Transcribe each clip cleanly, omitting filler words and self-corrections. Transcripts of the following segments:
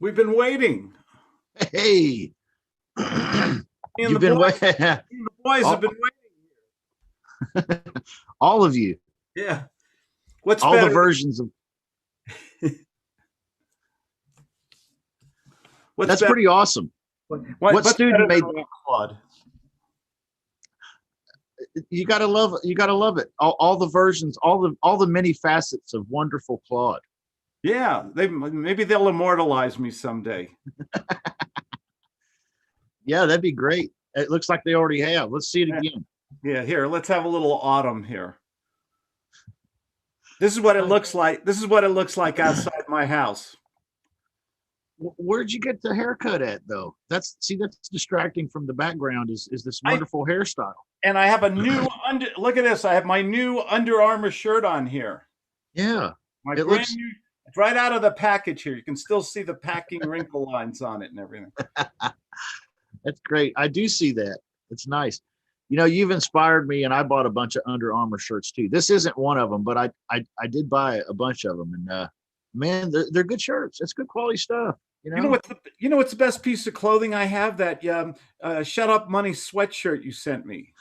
We've been waiting. Hey, Me and you've been waiting. the boys have all, been all of you, waiting. Yeah. What's all the better? versions of What's that's better? pretty awesome. What What's student better made than White Claude? you gotta love it. You gotta love it. All the versions, all the many facets of wonderful Claude. Yeah, maybe they'll immortalize me someday. Yeah, that'd be great. It looks like they already have. Let's see it Yeah. again. Yeah, here, let's have a little autumn here. This is what it looks like. This is what it looks like outside my house. Where'd you get the haircut at though? That's distracting from the background is this I wonderful hairstyle. and I have a new look at this. I have my new Under Armour shirt on here. Yeah. My It brand looks new, right out of the package here. You can still see the packing wrinkle lines on it and everything. that's great. I do see that. It's nice. You know, you've inspired me, and I bought a bunch of Under Armour shirts too. This isn't one of them, but I did buy a bunch of them, and man, they're good shirts. It's good quality stuff. You know, You know what's the best piece of clothing I have? That Shut Up Money sweatshirt you sent me.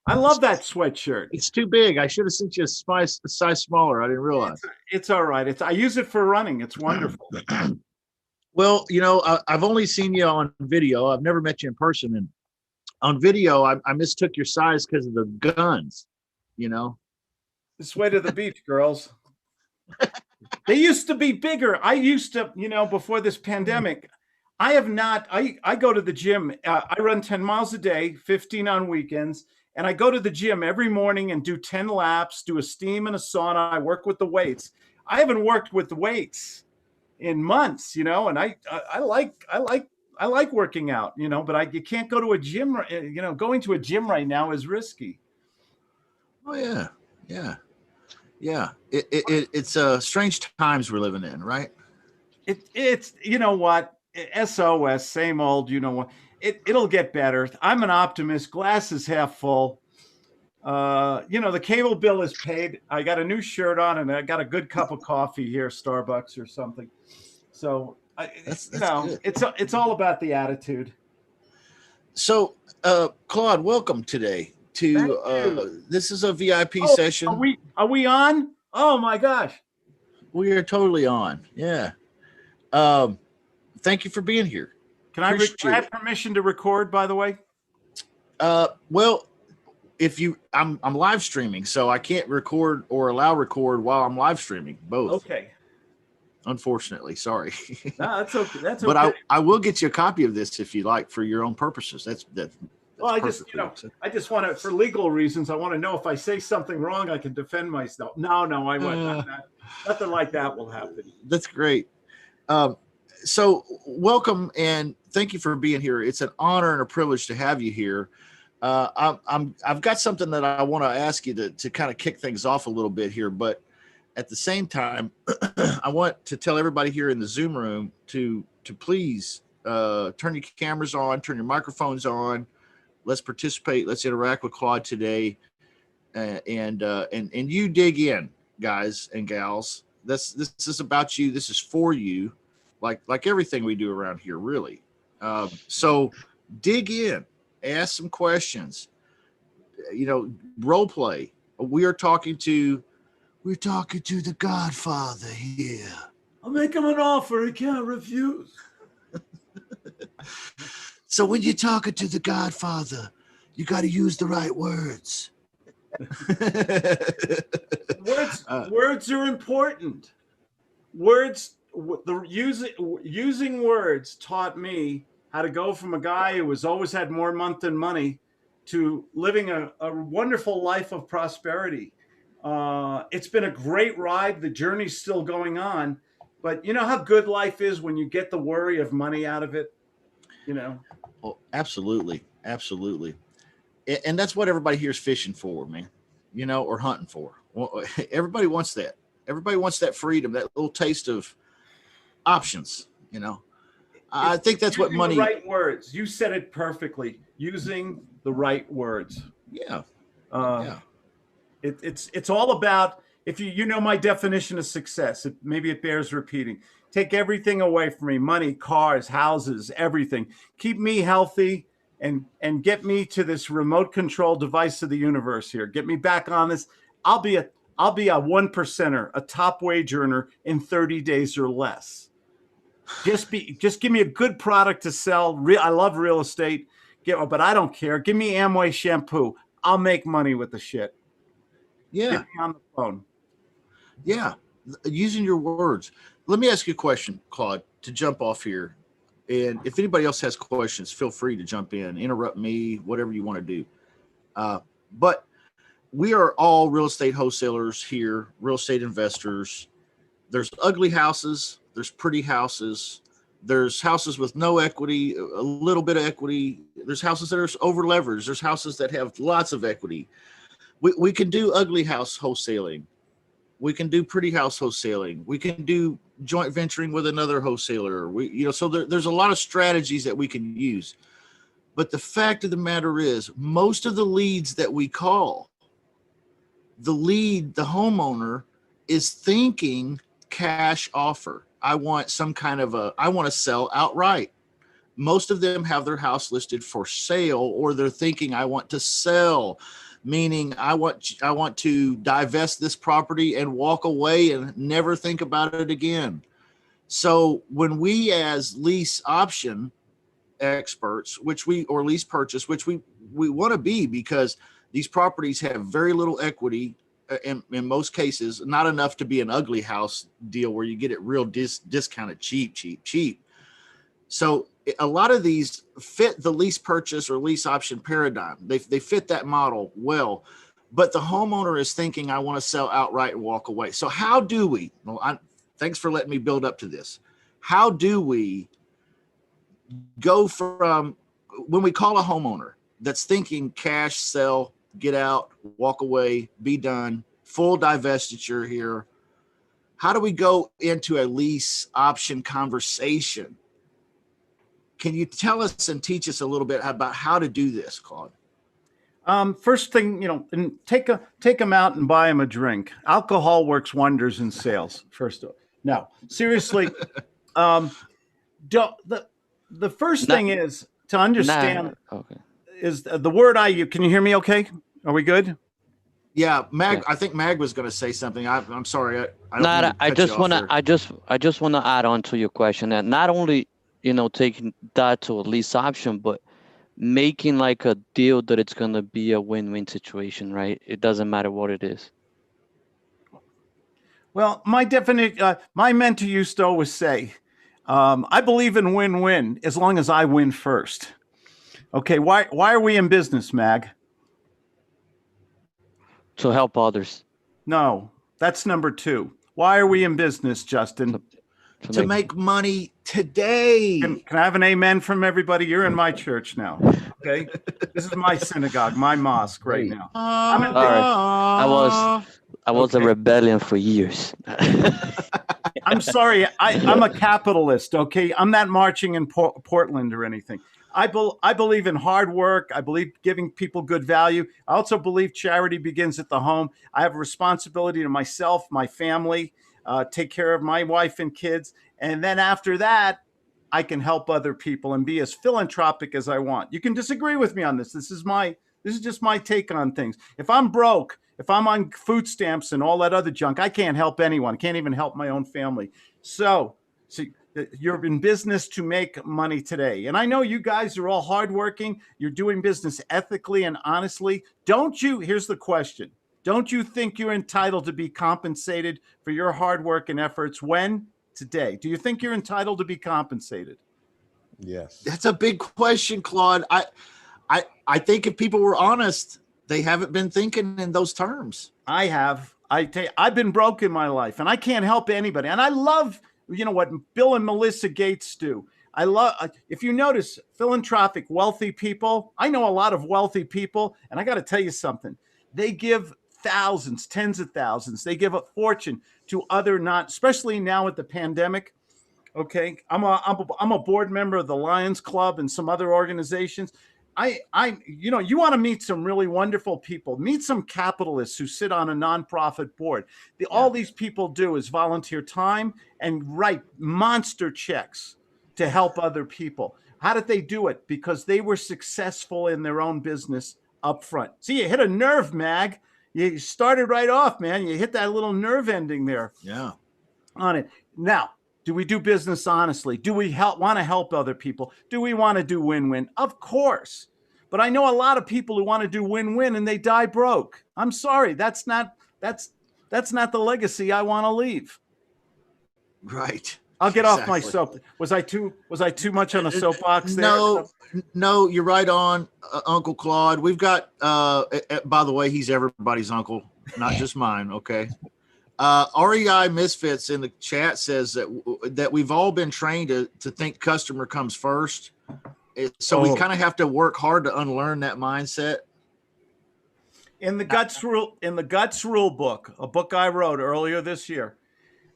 I love that sweatshirt. it's too big. I should have sent you a size smaller. I didn't realize. It's all right. I use it for running. It's wonderful. Well, you know, I've only seen you on video. I've never met you in person, and on video, I mistook your size because of the guns. You know, This way to the beach, girls. They used to be bigger. I used to, before this pandemic, I have not. I go to the gym. I run 10 miles a day, 15 on weekends. And I go to the gym every morning and do 10 laps, do a steam and a sauna. I work with the weights. I haven't worked with the weights in months, and I like working out, but you can't go to a gym. Going to a gym right now is risky. oh yeah, yeah, yeah. It's strange times we're living in, right? It's you know what, SOS, same old. You know what, it'll get better. I'm an optimist. Glass is half full. The cable bill is paid. I got a new shirt on, and I got a good cup of coffee here, Starbucks or something. So That's good. it's all about the attitude. So, Claude, welcome today Thank to you. this is a VIP Oh, session. are we on? Oh my gosh. We are totally on. Yeah. Um, thank you for being here. Can I Appreciate have it. permission to record, by the way? Well, if you, I'm live streaming, so I can't record or allow record while I'm live streaming. Both, Okay. unfortunately. Sorry, No, that's okay. That's but okay. I will get you a copy of this if you like for your own purposes. That's Well, perfectly acceptable. I just want to, for legal reasons, I want to know if I say something wrong, I can defend myself. No, I won't. Uh, Nothing like that will happen. that's great. Um, so welcome and thank you for being here. It's an honor and a privilege to have you here. I've got something that I want to ask you to kind of kick things off a little bit here, but at the same time, I want to tell everybody here in the Zoom room to please turn your cameras on, turn your microphones on. Let's participate. Let's interact with Claude today, and you dig in, guys and gals. This is about you. This is for you, like everything we do around here, really. So dig in, ask some questions. Role play. We're talking to the Godfather here. I'll make him an offer he can't refuse. So when you're talking to the Godfather, you got to use the right words. Words are important. Using words taught me how to go from a guy who has always had more month than money to living a wonderful life of prosperity. It's been a great ride. The journey's still going on, but you know how good life is when you get the worry of money out of it. Oh, absolutely, absolutely, and that's what everybody here is fishing for, man. Or hunting for. Well, everybody wants that. Everybody wants that freedom, that little taste of options. I think that's what money. The right words. You said it perfectly. Using the right words. Yeah, Uh, yeah. it's all about if you know my definition of success, maybe it bears repeating. Take everything away from me, money, cars, houses, everything. Keep me healthy and get me to this remote control device of the universe here. Get me back on this. I'll be a one percenter, a top wage earner in 30 days or less. Just give me a good product to sell. I love real estate. But I don't care. Give me Amway shampoo. I'll make money with the shit. Yeah. Get me on the phone. Yeah. Using your words. Let me ask you a question, Claude, to jump off here. And if anybody else has questions, feel free to jump in, interrupt me, whatever you want to do. But we are all real estate wholesalers here, real estate investors. There's ugly houses. There's pretty houses. There's houses with no equity, a little bit of equity. There's houses that are over leveraged. There's houses that have lots of equity. We can do ugly house wholesaling. We can do pretty house wholesaling. We can do joint venturing with another wholesaler. So there's a lot of strategies that we can use. But the fact of the matter is, most of the leads that we call, the homeowner is thinking cash offer. I want to sell outright. Most of them have their house listed for sale, or they're thinking I want to sell, meaning I want to divest this property and walk away and never think about it again. So when we, as lease option experts, or lease purchase, which we want to be, because these properties have very little equity, in most cases, not enough to be an ugly house deal where you get it real discounted cheap. So a lot of these fit the lease purchase or lease option paradigm. They fit that model well, but the homeowner is thinking, I want to sell outright and walk away. So how do we, thanks for letting me build up to this. How do we go from when we call a homeowner that's thinking cash, sell, get out, walk away, be done, full divestiture here? How do we go into a lease option conversation? Can you tell us and teach us a little bit about how to do this, Claude? First thing, and take them out and buy them a drink. Alcohol works wonders in sales. First of all, no, seriously. The first thing is to understand is the word can you hear me? Okay. Are we good? Yeah. Mag, I think Mag was going to say something. I'm sorry. I just want to add on to your question that not only, taking that to a lease option, but making like a deal that it's going to be a win-win situation, right? It doesn't matter what it is. Well, my mentor used to always say, I believe in win-win as long as I win first. Okay. Why are we in business, Mag? To help others. No, that's number 2. Why are we in business, Justin? To make money today. Can I have an amen from everybody? You're in my church now. Okay. This is my synagogue, my mosque right now. I was a rebellion for years. I'm sorry. I'm a capitalist. Okay. I'm not marching in Portland or anything. I believe in hard work. I believe giving people good value. I also believe charity begins at the home. I have a responsibility to myself, my family, take care of my wife and kids. And then after that, I can help other people and be as philanthropic as I want. You can disagree with me on this. This is just my take on things. If I'm broke, if I'm on food stamps and all that other junk, I can't help anyone. I can't even help my own family. So you're in business to make money today. And I know you guys are all hardworking. You're doing business ethically and honestly. Here's the question. Don't you think you're entitled to be compensated for your hard work and efforts? When? Today. Do you think you're entitled to be compensated? Yes. That's a big question, Claude. I think if people were honest, they haven't been thinking in those terms. I have. I've been broke in my life, and I can't help anybody. And I love, what Bill and Melissa Gates do. I love, if you notice, philanthropic, wealthy people. I know a lot of wealthy people, and I got to tell you something. They give thousands, tens of thousands. They give a fortune to especially now with the pandemic. Okay. I'm a board member of the Lions Club and some other organizations. you want to meet some really wonderful people. Meet some capitalists who sit on a nonprofit board. All these people do is volunteer time and write monster checks to help other people. How did they do it? Because they were successful in their own business up front. See, you hit a nerve, Mag. You started right off, man. You hit that little nerve ending there. Yeah. On it. Now, do we do business honestly? Do we want to help other people? Do we want to do win-win? Of course. But I know a lot of people who want to do win-win and they die broke. I'm sorry. That's not the legacy I want to leave. Right. I'll get off my soap. Was I too much on a soapbox there? No, you're right on, Uncle Claude. We've got, by the way, he's everybody's uncle, not just mine. Okay. REI Misfits in the chat says that we've all been trained to think customer comes first. So we kind of have to work hard to unlearn that mindset. In the Guts Rule book, a book I wrote earlier this year,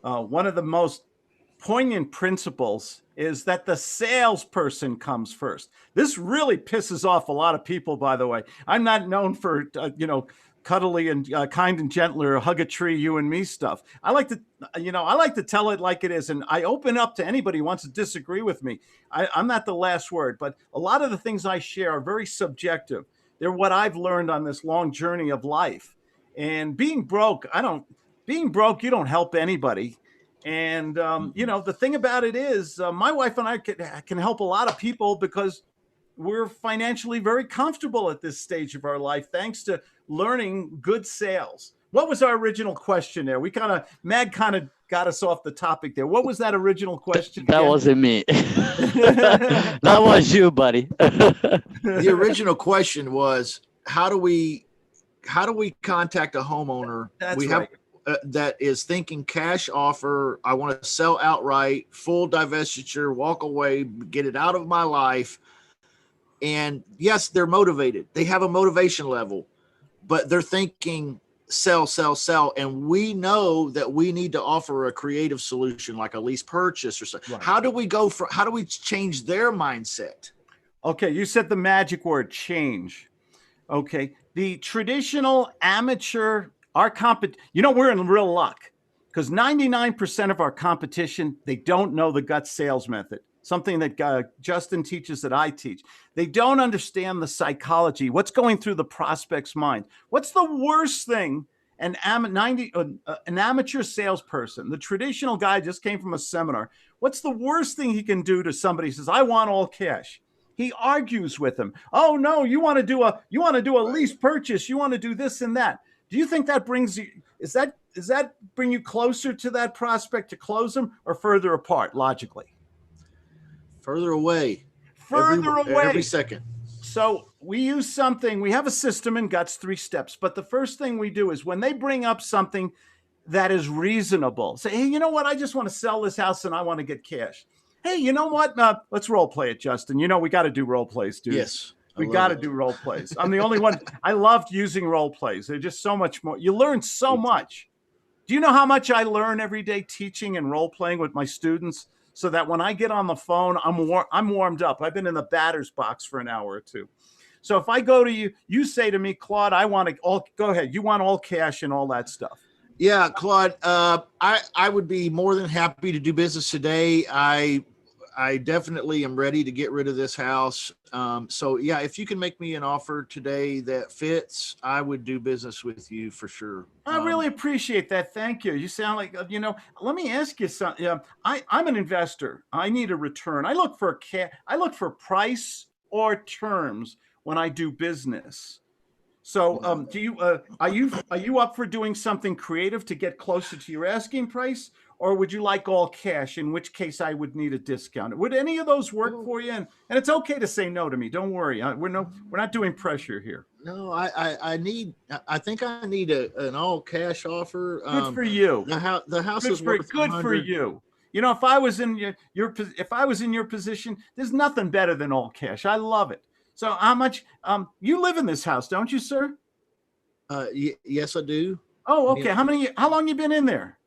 one of the most poignant principles is that the salesperson comes first. This really pisses off a lot of people, by the way. I'm not known for, cuddly and kind and gentler, hug a tree, you and me stuff. I like to tell it like it is. And I open up to anybody who wants to disagree with me. I'm not the last word, but a lot of the things I share are very subjective. They're what I've learned on this long journey of life. And being broke, you don't help anybody. And, the thing about it is my wife and I can help a lot of people because we're financially very comfortable at this stage of our life, thanks to learning good sales. What was our original question there? Mag kind of got us off the topic there. What was that original question? That wasn't me. That was you, buddy. The original question was, how do we contact a homeowner? That's right. That is thinking cash offer. I want to sell outright, full divestiture, walk away, get it out of my life. And yes, they're motivated. They have a motivation level, but they're thinking sell, sell, sell. And we know that we need to offer a creative solution like a lease purchase or something. Right. How do we change their mindset? Okay. You said the magic word, change. Okay. The traditional amateur, we're in real luck because 99% of our competition, they don't know the gut sales method. Something that Justin teaches that I teach. They don't understand the psychology, what's going through the prospect's mind. What's the worst thing an amateur salesperson, the traditional guy just came from a seminar, what's the worst thing he can do to somebody who says, I want all cash? He argues with them. Oh, no, you want to do a lease purchase. You want to do this and that. Do you think that brings you, does that bring you closer to that prospect to close them or further apart logically? Further away. Every second. So we have a system in Guts, 3 steps. But the first thing we do is when they bring up something that is reasonable, say, hey, you know what? I just want to sell this house and I want to get cash. Hey, you know what? Let's role play it, Justin. We got to do role plays, dude. Yes. We got to do role plays. I'm the only one. I loved using role plays. They're just so much more. You learn so much. Do you know how much I learn every day teaching and role playing with my students? So that when I get on the phone, I'm warmed up. I've been in the batter's box for an hour or two. So if I go to you, you say to me, Claude, go ahead. You want all cash and all that stuff. Yeah, Claude, I would be more than happy to do business today. I definitely am ready to get rid of this house. So yeah, if you can make me an offer today that fits, I would do business with you for sure. I really appreciate that. Thank you. You sound like, let me ask you something. I'm an investor. I need a return. I look for price or terms when I do business. So are you up for doing something creative to get closer to your asking price? Or would you like all cash, in which case I would need a discount? Would any of those work for you? And it's okay to say no to me. Don't worry. We're not doing pressure here. No, I think I need an all cash offer. Good for you. The house is worth good for you. If I was in your position, there's nothing better than all cash. I love it. So how much, you live in this house, don't you, sir? Yes, I do. Oh, okay. How long you been in there?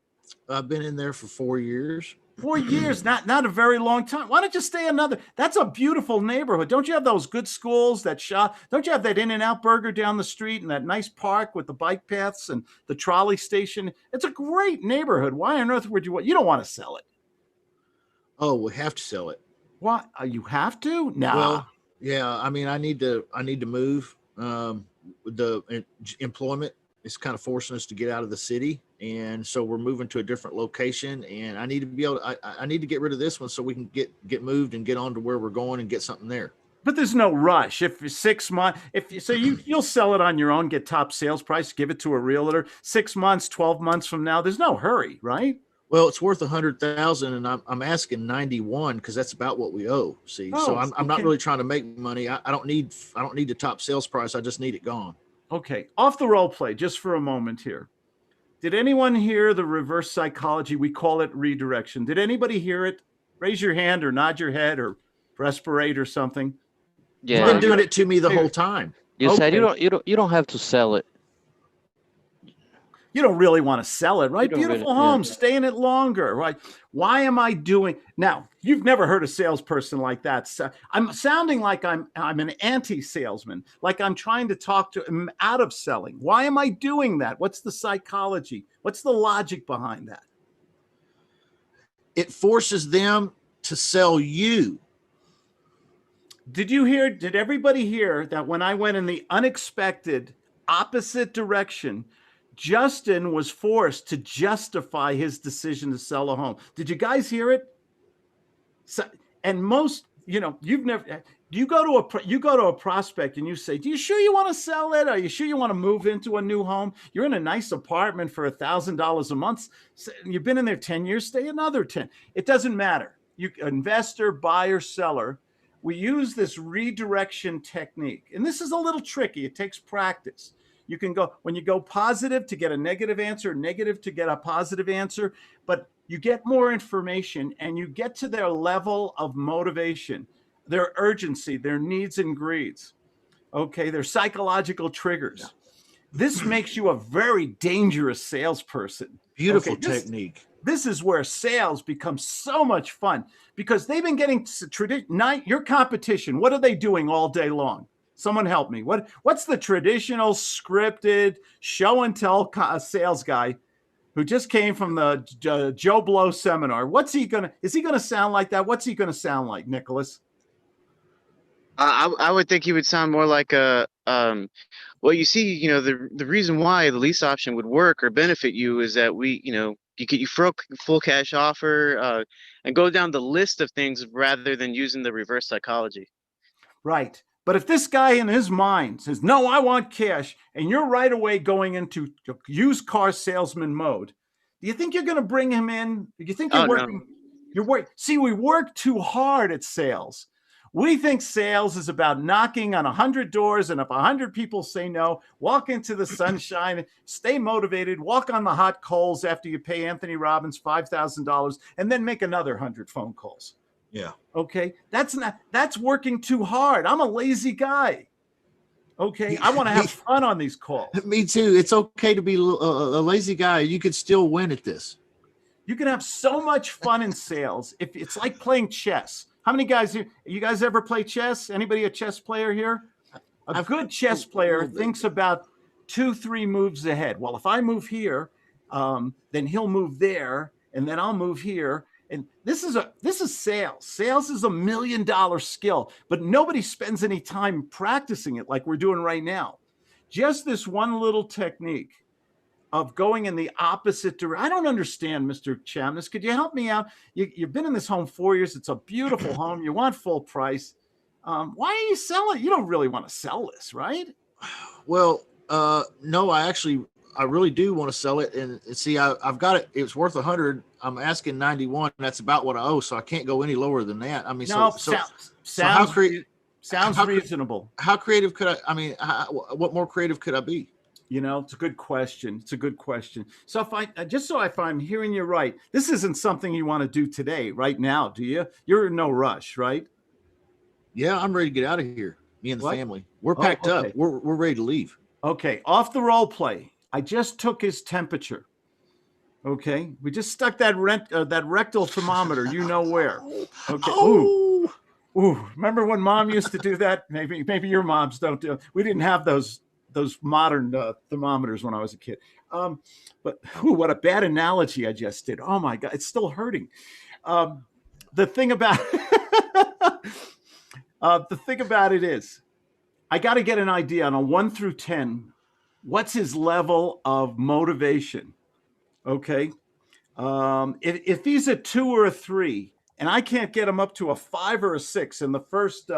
I've been in there for 4 years. 4 years, not a very long time. Why don't you stay another? That's a beautiful neighborhood. Don't you have those good schools that shop? Don't you have that In-N-Out burger down the street and that nice park with the bike paths and the trolley station? It's a great neighborhood. Why on earth would you don't want to sell it? Oh, we have to sell it. What? You have to? Nah. Well, yeah. I mean, I need to move. The employment is kind of forcing us to get out of the city, and so we're moving to a different location. And I need to be able to, I need to get rid of this one so we can get moved and get on to where we're going and get something there. But there's no rush. If 6 months, you'll sell it on your own, get top sales price, give it to a realtor. 6 months, 12 months from now, there's no hurry, right? Well, it's worth 100,000, and I'm asking 91 because that's about what we owe. See, so I'm not really trying to make money. I don't need the top sales price. I just need it gone. Okay, off the role play, just for a moment here. Did anyone hear the reverse psychology? We call it redirection. Did anybody hear it? Raise your hand or nod your head or respirate or something. Yeah, you've been doing it to me the whole time. You said you don't have to sell it. You don't really want to sell it, right? Beautiful really, home, stay in it longer, right? Why am I doing now? You've never heard a salesperson like that. So I'm sounding like I'm an anti-salesman, like I'm trying to talk to him out of selling. Why am I doing that? What's the psychology? What's the logic behind that? It forces them to sell you. Did everybody hear that when I went in the unexpected opposite direction, Justin was forced to justify his decision to sell a home? Did you guys hear it? So, and most, you've never. You go to a prospect and you say, "Do you sure you want to sell it? Are you sure you want to move into a new home? You're in a nice apartment for $1,000 a month. You've been in there 10 years. Stay another 10. It doesn't matter. You investor, buyer, seller. We use this redirection technique, and this is a little tricky. It takes practice. You can go, when you go positive to get a negative answer, negative to get a positive answer, but you get more information and you get to their level of motivation, their urgency, their needs and greeds, okay, their psychological triggers. Yeah. This makes you a very dangerous salesperson. Beautiful technique. This is where sales becomes so much fun because they've been getting your competition. What are they doing all day long? Someone help me. What's the traditional scripted show and tell sales guy who just came from the Joe Blow seminar? Is he going to sound like that? What's he going to sound like, Nicholas? I would think he would sound more like well, you see, the reason why the lease option would work or benefit you is that you get your full cash offer and go down the list of things rather than using the reverse psychology. Right. But if this guy in his mind says, "No, I want cash," and you're right away going into used car salesman mode, do you think you're going to bring him in? Do you think you're working? No. You're working. See, we work too hard at sales. We think sales is about knocking on 100 doors, and if 100 people say no, walk into the sunshine, stay motivated, walk on the hot coals after you pay Anthony Robbins $5,000, and then make another 100 phone calls. Yeah. Okay. That's working too hard. I'm a lazy guy. Okay. I want to have fun on these calls. Me too. It's okay to be a lazy guy. You could still win at this. You can have so much fun in sales. If it's like playing chess. How many guys here? You guys ever play chess? Anybody a chess player here? A good chess player thinks about 2-3 moves ahead. Well, if I move here, then he'll move there, and then I'll move here. And this is sales. Sales is $1 million skill, but nobody spends any time practicing it like we're doing right now. Just this one little technique of going in the opposite direction. I don't understand, Mr. Chamness. Could you help me out? You've been in this home 4 years. It's a beautiful home. You want full price. Why are you selling? You don't really want to sell this, right? Well, no, I really do want to sell it. And see, I've got it. It's worth 100. I'm asking 91. That's about what I owe. So I can't go any lower than that. I mean, sounds reasonable. How creative could what more creative could I be? It's a good question. So if I'm hearing you right, this isn't something you want to do today, right now, do you? You're in no rush, right? Yeah, I'm ready to get out of here. Me and the family. We're packed up. We're ready to leave. Okay. Off the role play. I just took his temperature. Okay, we just stuck that rectal thermometer, you know where. Okay. Oh. Ooh. Remember when Mom used to do that? Maybe your moms don't do. We didn't have those modern thermometers when I was a kid. But what a bad analogy I just did. Oh my God, it's still hurting. The thing about it is, I got to get an idea on a 1 through 10. What's his level of motivation? Okay. If he's a 2 or a 3, and I can't get him up to a 5 or a 6 in the first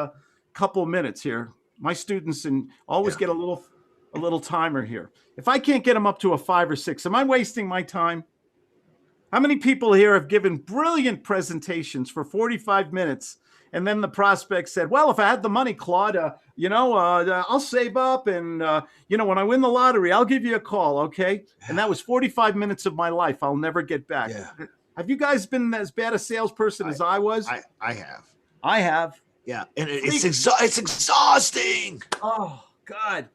couple minutes here, my students always get a little timer here. If I can't get him up to a 5 or 6, am I wasting my time? How many people here have given brilliant presentations for 45 minutes, and then the prospect said, well, if I had the money, Claude, I'll save up, and when I win the lottery, I'll give you a call, okay? And that was 45 minutes of my life I'll never get back. Yeah. Have you guys been as bad a salesperson as I was? I have. I have. Yeah, and it's exhausting. Oh, God.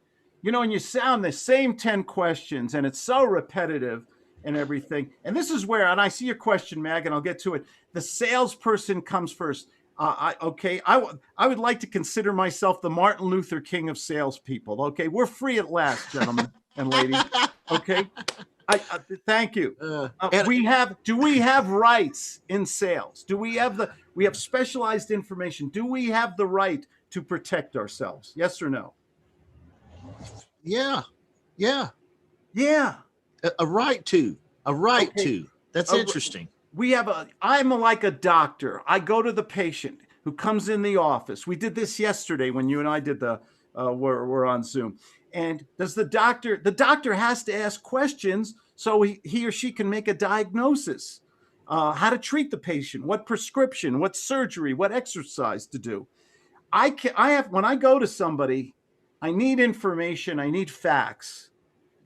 And you sound the same 10 questions, and it's so repetitive and everything. And this is where, and I see your question, Mag, and I'll get to it. The salesperson comes first. I would like to consider myself the Martin Luther King of salespeople. Okay, we're free at last, gentlemen and ladies. Okay, thank you. Do we have rights in sales? Do we have we have specialized information? Do we have the right to protect ourselves? Yes or no? Yeah. A right to. That's interesting. I'm like a doctor. I go to the patient who comes in the office. We did this yesterday when you and I did we're on Zoom. And the doctor has to ask questions so he or she can make a diagnosis. How to treat the patient, what prescription, what surgery, what exercise to do. When I go to somebody, I need information, I need facts.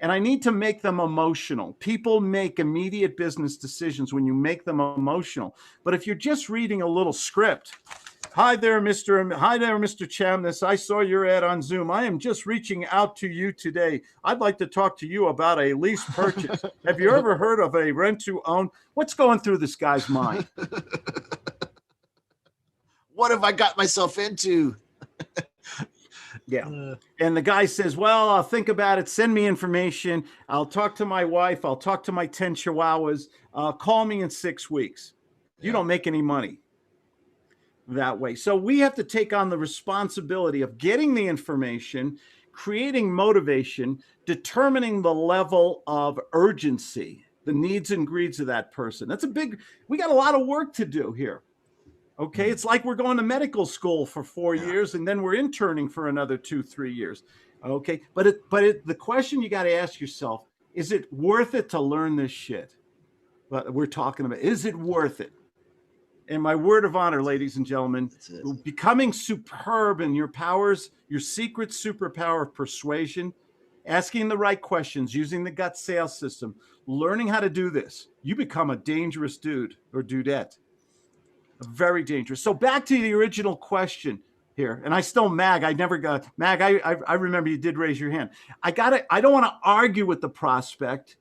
And I need to make them emotional. People make immediate business decisions when you make them emotional. But if you're just reading a little script, hi there, Mr. Chamness. I saw your ad on Zoom. I am just reaching out to you today. I'd like to talk to you about a lease purchase. Have you ever heard of a rent to own? What's going through this guy's mind? What have I got myself into? Yeah. And the guy says, well, I'll think about it. Send me information. I'll talk to my wife. I'll talk to my 10 chihuahuas. Call me in 6 weeks. You don't make any money that way. So we have to take on the responsibility of getting the information, creating motivation, determining the level of urgency, the needs and greeds of that person. We got a lot of work to do here. Okay, it's like we're going to medical school for 4 years and then we're interning for another 2-3 years. Okay, but the question you got to ask yourself, is it worth it to learn this shit? But we're talking about, is it worth it? And my word of honor, ladies and gentlemen, becoming superb in your powers, your secret superpower of persuasion, asking the right questions, using the gut sales system, learning how to do this, you become a dangerous dude or dudette. Very dangerous. So back to the original question here, and I still Mag. I never got Mag. I remember you did raise your hand. I don't want to argue with the prospect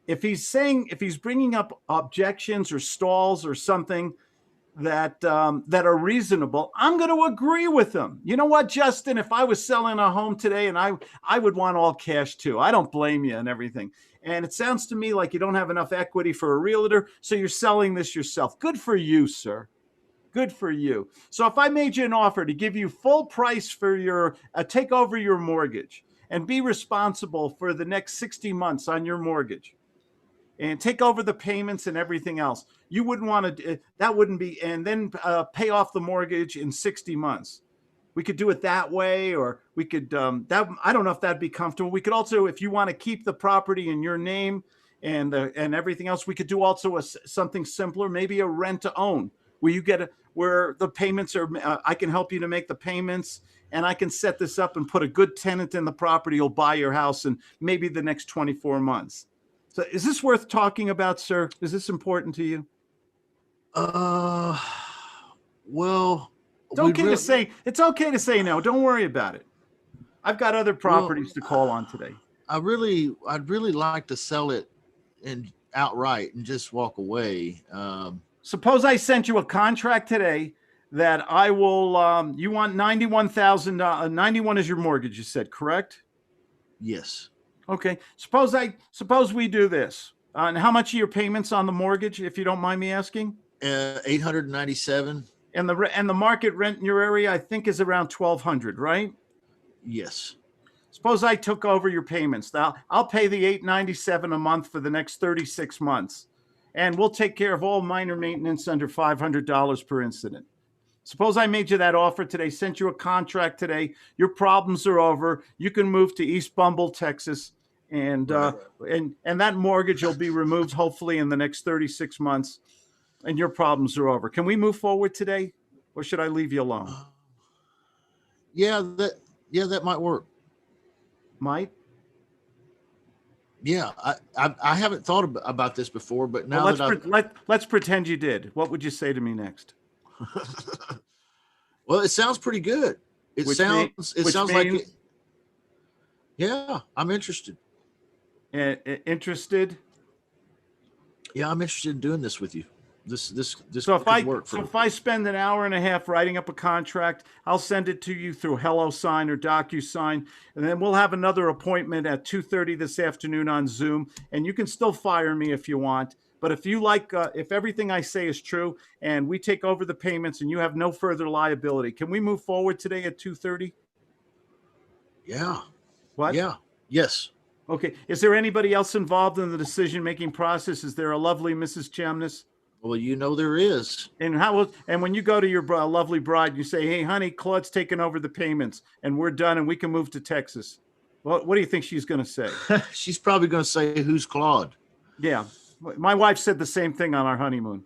if he's bringing up objections or stalls or something that are reasonable. I'm going to agree with him. You know what, Justin? If I was selling a home today, and I would want all cash too. I don't blame you and everything. And it sounds to me like you don't have enough equity for a realtor, so you're selling this yourself. Good for you, sir. Good for you. So if I made you an offer to give you full price for your take over your mortgage and be responsible for the next 60 months on your mortgage and take over the payments and everything else, you wouldn't want to, that wouldn't be, and then pay off the mortgage in 60 months. We could do it that way, or we could, I don't know if that'd be comfortable. We could also, if you want to keep the property in your name and everything else, we could do also something simpler, maybe a rent to own, where the payments are, I can help you to make the payments, and I can set this up and put a good tenant in the property who'll buy your house in maybe the next 24 months. So is this worth talking about, sir? Is this important to you? Well, it's okay to say no. Don't worry about it. I've got other properties to call on today. I'd really like to sell it and outright and just walk away. Suppose I sent you a contract today that I will, you want $91,000, 91 is your mortgage, you said, correct? Yes. Okay. Suppose we do this. And how much are your payments on the mortgage, if you don't mind me asking? 897. And the market rent in your area, I think, is around 1,200, right? Yes. Suppose I took over your payments. Now I'll pay the $897 a month for the next 36 months, and we'll take care of all minor maintenance under $500 per incident. Suppose I made you that offer today, sent you a contract today. Your problems are over. You can move to East Bumble, Texas, and and that mortgage will be removed hopefully in the next 36 months, and your problems are over. Can we move forward today, or should I leave you alone? Yeah, that might work. Might? Yeah, I haven't thought about this before, but now let's pretend you did. What would you say to me next? Well, it sounds pretty good. It sounds like it. Yeah, I'm interested. Interested? Yeah, I'm interested in doing this with you. This so could work for me. If I spend an hour and a half writing up a contract, I'll send it to you through HelloSign or DocuSign, and then we'll have another appointment at 2:30 this afternoon on Zoom. And you can still fire me if you want, but if you like, if everything I say is true, and we take over the payments, and you have no further liability, can we move forward today at 2:30? Yeah. What? Yeah. Yes. Okay. Is there anybody else involved in the decision-making process? Is there a lovely Mrs. Chemness? Well, there is. And when you go to your lovely bride, you say, "Hey, honey, Claude's taking over the payments, and we're done, and we can move to Texas." Well, what do you think she's going to say? She's probably going to say, "Who's Claude?" Yeah, my wife said the same thing on our honeymoon.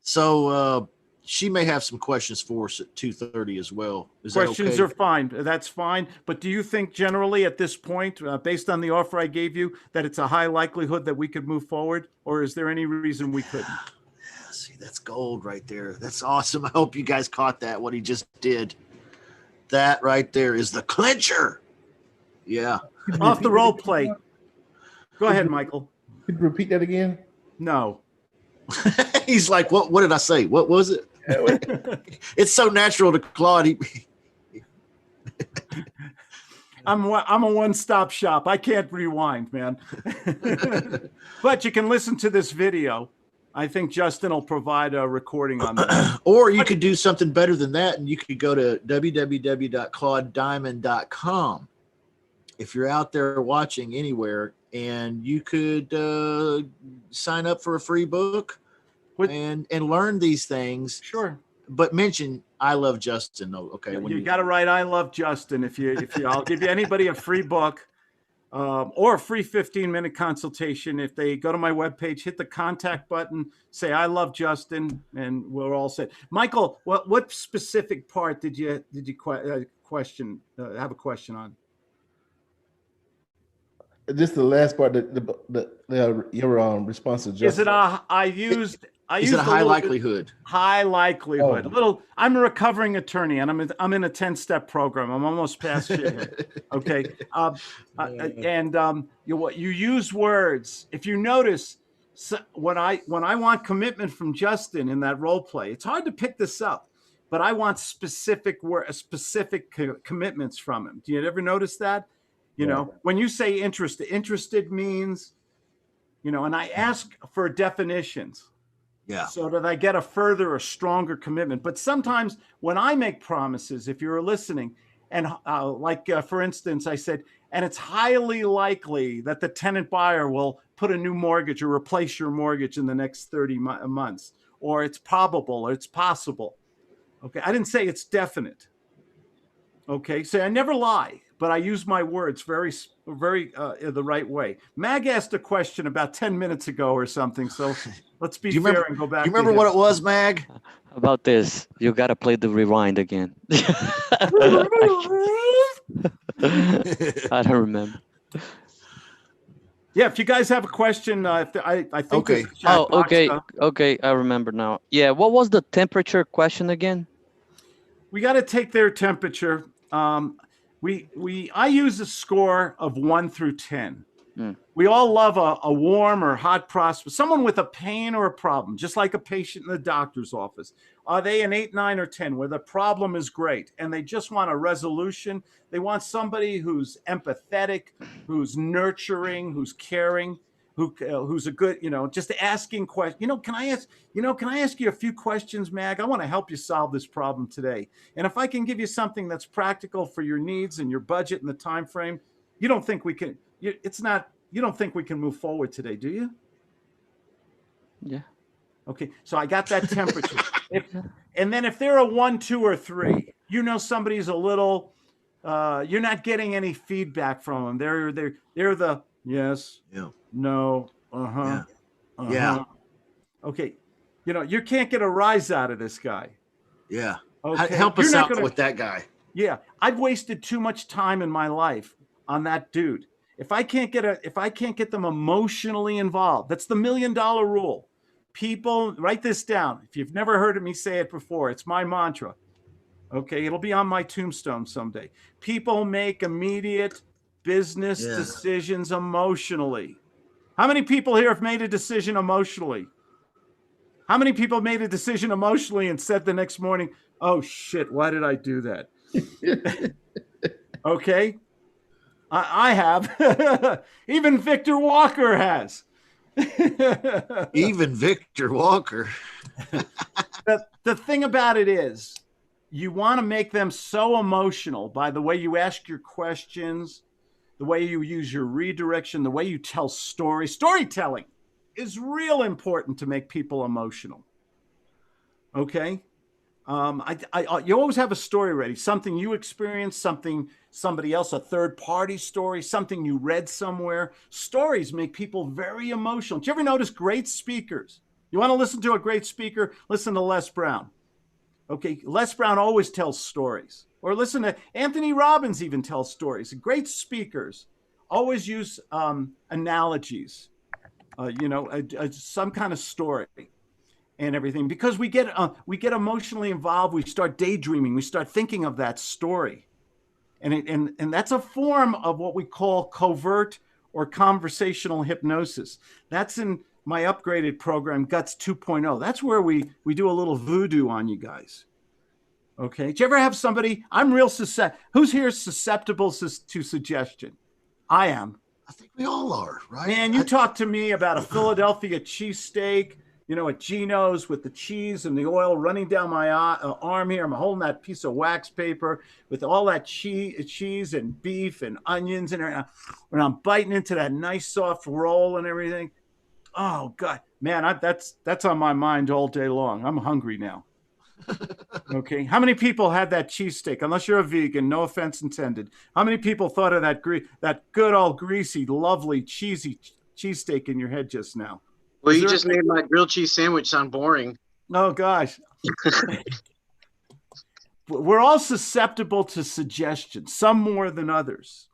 So she may have some questions for us at 2:30 as well. Questions are fine. That's fine. But do you think generally at this point, based on the offer I gave you, that it's a high likelihood that we could move forward, or is there any reason we couldn't? See, that's gold right there. That's awesome. I hope you guys caught that, what he just did. That right there is the clincher. Yeah. Off the role play. Go ahead, Michael. Could you repeat that again? No. He's like, what did I say? What was it? It's so natural to Claude. I'm a one-stop shop. I can't rewind, man. But you can listen to this video. I think Justin will provide a recording on that. Or you could do something better than that, and you could go to www.claudediamond.com if you're out there watching anywhere, and you could sign up for a free book and learn these things. Sure. But mention I love Justin though. Okay. You got to write I love Justin. If you I'll give you anybody a free book or a free 15-minute consultation. If they go to my webpage, hit the contact button, say I love Justin, and we're all set. Michael, what specific part did you question have a question on? Just the last part, your response to Justin. Is it Is it a high likelihood? High likelihood. Oh. I'm a recovering attorney, and I'm in a 10-step program. I'm almost past shit. Okay. You use words. If you notice, when I want commitment from Justin in that role play, it's hard to pick this up, but I want specific commitments from him. Do you ever notice that? You know, when you say interested means, and I ask for definitions. Yeah. So that I get a further or stronger commitment. But sometimes when I make promises, if you're listening, and for instance, I said, and it's highly likely that the tenant buyer will put a new mortgage or replace your mortgage in the next 30 months, or it's probable, or it's possible. Okay. I didn't say it's definite. Okay. So I never lie, but I use my words very the right way. Mag asked a question about 10 minutes ago or something. So let's be fair and go back. You remember what it was, Mag? About this, you got to play the rewind again. I don't remember. Yeah, if you guys have a question, I think. Okay. Okay. I remember now. Yeah. What was the temperature question again? We got to take their temperature. I use a score of 1 through 10. We all love a warm or hot prospect, someone with a pain or a problem, just like a patient in the doctor's office. Are they an 8, 9, or 10 where the problem is great and they just want a resolution? They want somebody who's empathetic, who's nurturing, who's caring, who's a good, just asking questions. Can I ask you a few questions, Mag? I want to help you solve this problem today. And if I can give you something that's practical for your needs and your budget and the time frame, you don't think we can. You don't think we can move forward today, do you? Yeah. Okay. So I got that temperature. And then if they're a 1, 2, or 3, somebody's a little. You're not getting any feedback from them. They're the yes, no, yeah. Okay. You can't get a rise out of this guy. Yeah. Okay. Help us out with that guy. Yeah. I've wasted too much time in my life on that dude. If I can't get them emotionally involved, that's the $1 million rule. People, write this down. If you've never heard me say it before, it's my mantra. Okay, it'll be on my tombstone someday. People make immediate business decisions emotionally. How many people here have made a decision emotionally? How many people made a decision emotionally and said the next morning, "Oh shit, why did I do that?" Okay. I have. Even Victor Walker has. Even Victor Walker. The thing about it is, you want to make them so emotional by the way you ask your questions, the way you use your redirection, the way you tell stories. Storytelling is real important to make people emotional. Okay? You always have a story ready, something you experienced, something somebody else, a third party story, something you read somewhere. Stories make people very emotional. Do you ever notice great speakers? You want to listen to a great speaker? Listen to Les Brown. Okay, Les Brown always tells stories. Or listen to Anthony Robbins even tells stories. Great speakers always use analogies, some kind of story. And everything, because we get emotionally involved. We start daydreaming. We start thinking of that story, and that's a form of what we call covert or conversational hypnosis. That's in my upgraded program, Guts 2.0. That's where we do a little voodoo on you guys. Okay. Did you ever have somebody? I'm real susceptible. Who's here susceptible to suggestion? I am. I think we all are, right? Man, you talk to me about a Philadelphia cheesesteak. At Geno's with the cheese and the oil running down my arm here. I'm holding that piece of wax paper with all that cheese and beef and onions in it. When I'm biting into that nice soft roll and everything. Oh, God. Man, that's on my mind all day long. I'm hungry now. Okay. How many people had that cheesesteak? Unless you're a vegan, no offense intended. How many people thought of that good old greasy, lovely, cheesy cheesesteak in your head just now? Well, you just made my grilled cheese sandwich sound boring. Oh, gosh. We're all susceptible to suggestions, some more than others.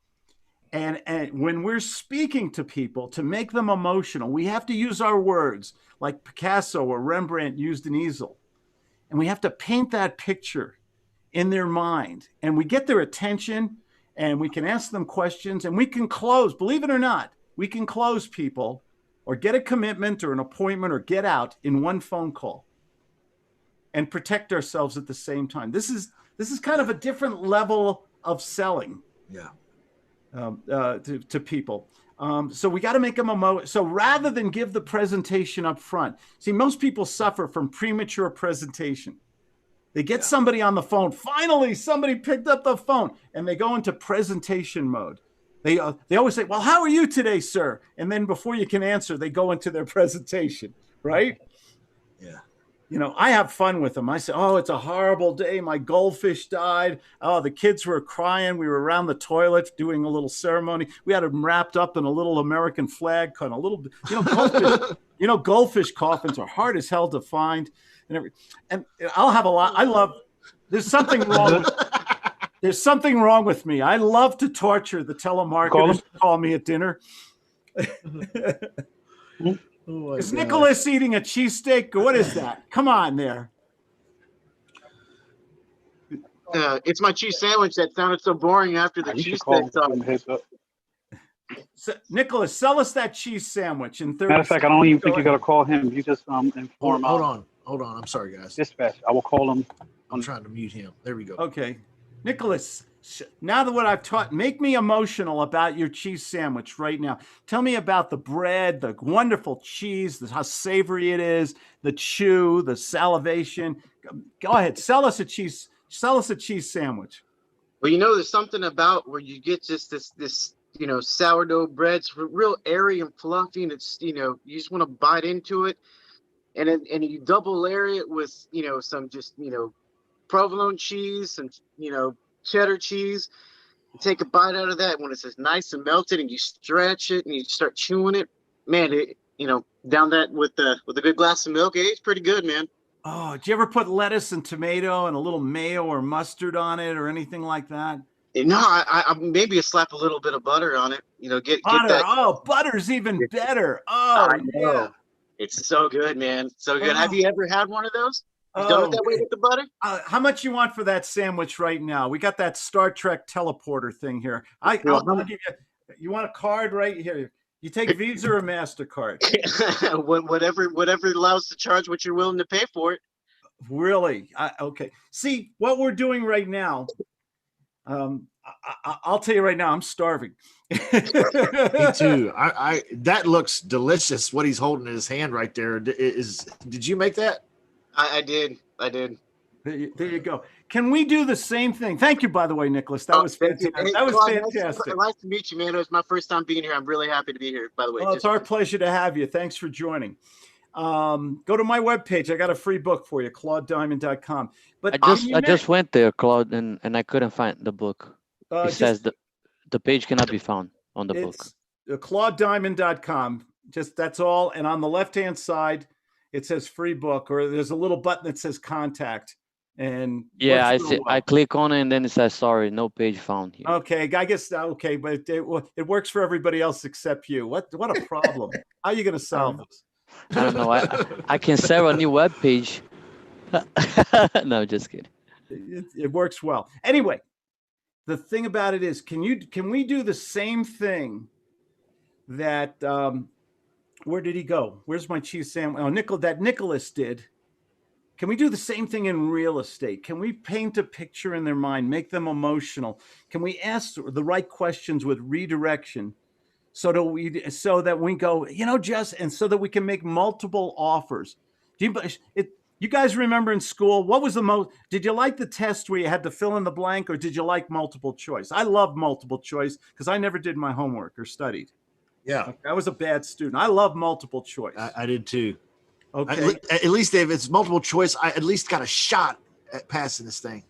And when we're speaking to people to make them emotional, we have to use our words like Picasso or Rembrandt used an easel. And we have to paint that picture in their mind. And we get their attention and we can ask them questions and we can close, believe it or not, we can close people or get a commitment or an appointment or get out in one phone call and protect ourselves at the same time. This is kind of a different level of selling to people. So we got to make them so rather than give the presentation up front, see, most people suffer from premature presentation. They get somebody on the phone. Finally, somebody picked up the phone and they go into presentation mode. They always say, "Well, how are you today, sir?" And then before you can answer, they go into their presentation, right? Yeah. I have fun with them. I say, "Oh, it's a horrible day. My goldfish died. Oh, the kids were crying. We were around the toilet doing a little ceremony. We had them wrapped up in a little American flag, kind of a little, goldfish, goldfish coffins are hard as hell to find." And I'll have a lot. There's something wrong. There's something wrong with me. I love to torture the telemarketers who call me at dinner. Is Nicholas eating a cheesesteak? What is that? Come on there. It's my cheese sandwich that sounded so boring after the cheesesteak talk. Nicholas, sell us that cheese sandwich in 30 Matter of fact, I don't even think you got to call him. You just inform. Hold on. I'm sorry, guys. Dispatch. I will call him. I'm trying to mute him. There we go. Okay, Nicholas. Now that what I've taught, make me emotional about your cheese sandwich right now. Tell me about the bread, the wonderful cheese, how savory it is, the chew, the salivation. Go ahead, sell us a cheese sandwich. Well, there's something about where you get just this sourdough bread. It's real airy and fluffy, and it's you just want to bite into it, and you double layer it with some just provolone cheese and cheddar cheese. You take a bite out of that when it's nice and melted, and you stretch it and you start chewing it. Man, down that with a good glass of milk, it's pretty good, man. Oh, did you ever put lettuce and tomato and a little mayo or mustard on it or anything like that? No, I maybe slap a little bit of butter on it. Get that. Oh, butter's even better. Oh, I know. Yeah. It's so good, man. So good. Have you ever had one of those? You done it that way with the butter? How much you want for that sandwich right now? We got that Star Trek teleporter thing here. I'll give you. You want a card right here? You take Visa or MasterCard? whatever allows to charge what you're willing to pay for it. Really? Okay. See what we're doing right now. I'll tell you right now, I'm starving. Me too. I that looks delicious. What he's holding in his hand right there did you make that? I did. There you go. Can we do the same thing? Thank you, by the way, Nicholas. That was fantastic. That was fantastic. Nice to meet you, man. It was my first time being here. I'm really happy to be here, by the way. Well, it's our pleasure to have you. Thanks for joining. Go to my webpage. I got a free book for you, claudediamond.com. But I just went there, Claude, and I couldn't find the book. It says the page cannot be found on the book. claudediamond.com. Just that's all. And on the left-hand side, it says free book, or there's a little button that says contact. And yeah, I see. Well. I click on it, and then it says, "Sorry, no page found here." Okay, I guess okay, but it works for everybody else except you. What a problem! How are you going to solve this? I don't know. I can sell a new web page. No, just kidding. It works well. Anyway, the thing about it is, can we do the same thing that where did he go? Where's my cheese sandwich? Oh, Nicholas did. Can we do the same thing in real estate? Can we paint a picture in their mind, make them emotional? Can we ask the right questions with redirection so that we go, Jess, and so that we can make multiple offers? You guys remember in school, what was did you like the test where you had to fill in the blank, or did you like multiple choice? I love multiple choice because I never did my homework or studied. Yeah. Okay, I was a bad student. I love multiple choice. I did too. Okay. At least if it's multiple choice, I at least got a shot at passing this thing.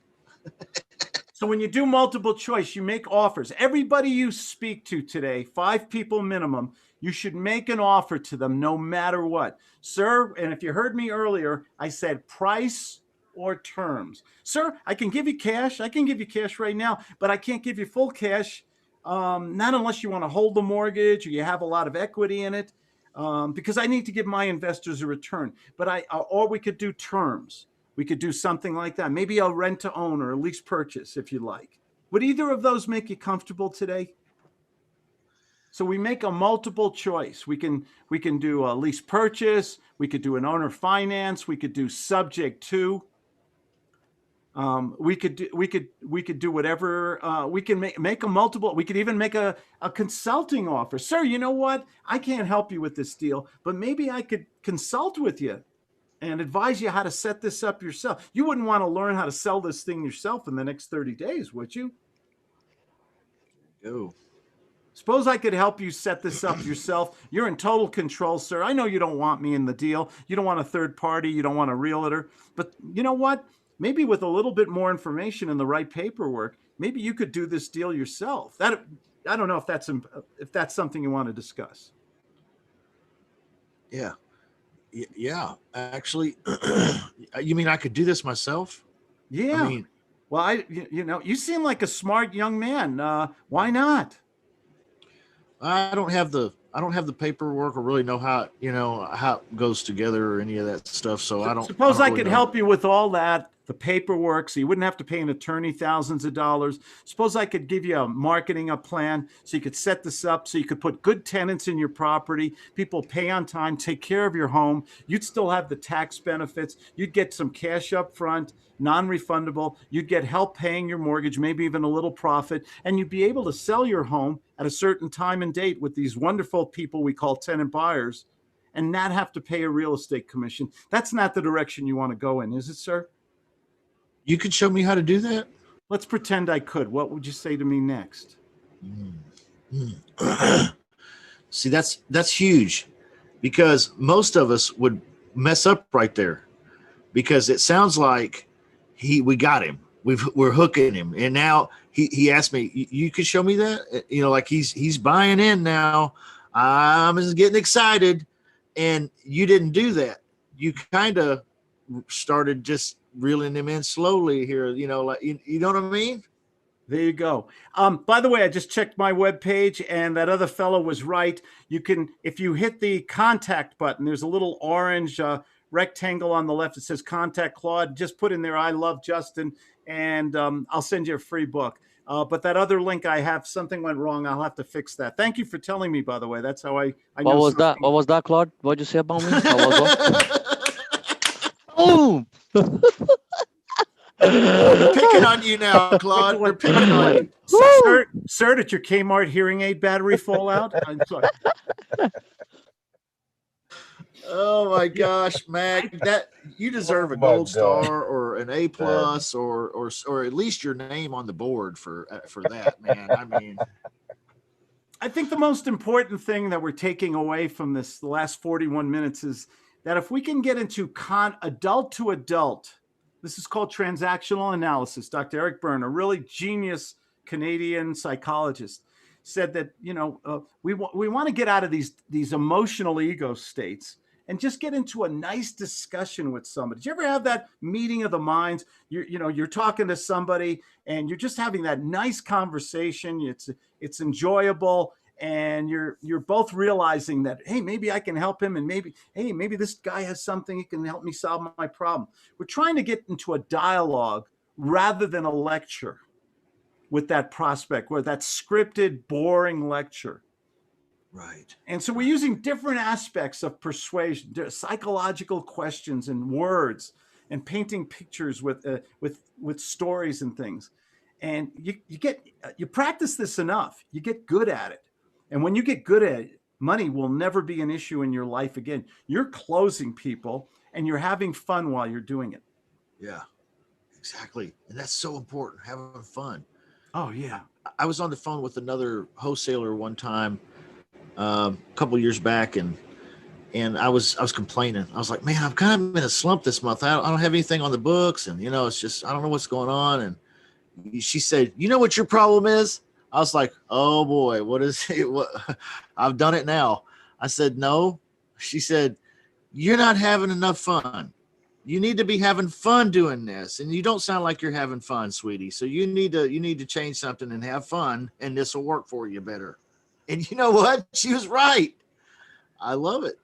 So when you do multiple choice, you make offers. Everybody you speak to today, 5 people minimum, you should make an offer to them no matter what. Sir, and if you heard me earlier, I said price or terms. Sir, I can give you cash. I can give you cash right now, but I can't give you full cash, not unless you want to hold the mortgage or you have a lot of equity in it. Because I need to give my investors a return, or we could do terms. We could do something like that. Maybe a rent to own or a lease purchase, if you like. Would either of those make you comfortable today? So we make a multiple choice. We can do a lease purchase. We could do an owner finance. We could do subject to. We could do whatever. We can make a multiple. We could even make a consulting offer. Sir, you know what? I can't help you with this deal, but maybe I could consult with you and advise you how to set this up yourself. You wouldn't want to learn how to sell this thing yourself in the next 30 days, would you? No. Suppose I could help you set this up yourself. You're in total control, sir. I know you don't want me in the deal. You don't want a third party. You don't want a realtor. But you know what? Maybe with a little bit more information and the right paperwork, maybe you could do this deal yourself. I don't know if that's something you want to discuss. Yeah. Yeah. Actually, you mean I could do this myself? Yeah. Well, you seem like a smart young man. Why not? I don't have the paperwork or really know how it goes together or any of that stuff. So I don't. Suppose I could help you with all that. the paperwork, so you wouldn't have to pay an attorney thousands of dollars. Suppose I could give you a marketing plan so you could set this up so you could put good tenants in your property. People pay on time, take care of your home. You'd still have the tax benefits. You'd get some cash up front, non-refundable. You'd get help paying your mortgage, maybe even a little profit, and you'd be able to sell your home at a certain time and date with these wonderful people we call tenant buyers and not have to pay a real estate commission. That's not the direction you want to go in, is it, sir? You could show me how to do that? Let's pretend I could. What would you say to me next? See, that's huge, because most of us would mess up right there, because it sounds like we got him. We're hooking him. And now he asked me, you could show me that? You know, like he's buying in now. I'm just getting excited. And you didn't do that. You kind of started just reeling him in slowly here. You know, like, you know what I mean? There you go. By the way, I just checked my webpage, and that other fellow was right. You can, if you hit the contact button, there's a little orange rectangle on the left that says contact Claude. Just put in there, I love Justin, and I'll send you a free book. But that other link I have, something went wrong. I'll have to fix that. Thank you for telling me, by the way. That's how I What know was that? something. What was that, Claude? What did you say about me? I was what? Oh! They're picking on you now, Claude. They're picking on you. Sir, did your Kmart hearing aid battery fall out? I'm sorry. Oh my gosh, Mac, that you deserve a gold star or an A plus or at least your name on the board for that, man. I mean, I think the most important thing that we're taking away from the last 41 minutes is that if we can get into adult to adult, this is called transactional analysis. Dr. Eric Byrne, a really genius Canadian psychologist, said that, you know, we want to get out of these emotional ego states and just get into a nice discussion with somebody. Did you ever have that meeting of the minds? You're talking to somebody and you're just having that nice conversation. It's enjoyable, and you're both realizing that, hey, maybe I can help him, and maybe this guy has something he can help me solve my problem. We're trying to get into a dialogue rather than a lecture with that prospect, where that scripted, boring lecture. right. And so we're using different aspects of persuasion, psychological questions and words, and painting pictures with stories and things. And you practice this enough, you get good at it. And when you get good at it, money will never be an issue in your life again. You're closing people and you're having fun while you're doing it. Yeah, exactly. And that's so important, having fun. Oh yeah. I was on the phone with another wholesaler one time, a couple of years back, and I was complaining. I was like, man, I'm kind of in a slump this month. I don't have anything on the books, and it's just, I don't know what's going on. And she said, you know what your problem is? I was like, oh boy, what is it? What? I've done it now. I said, no. She said, you're not having enough fun. You need to be having fun doing this. And you don't sound like you're having fun, sweetie. So you need to change something and have fun, and this will work for you better. And you know what? She was right. I love it.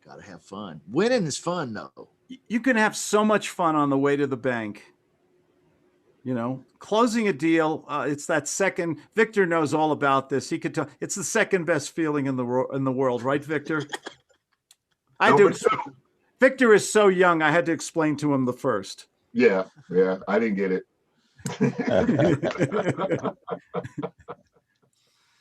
Got to have fun. Winning is fun, though. You can have so much fun on the way to the bank. Closing a deal, it's that second. Victor knows all about this. He could tell. It's the second best feeling in the world, right, Victor? I do. Victor is so young. I had to explain to him the first. Yeah, I didn't get it.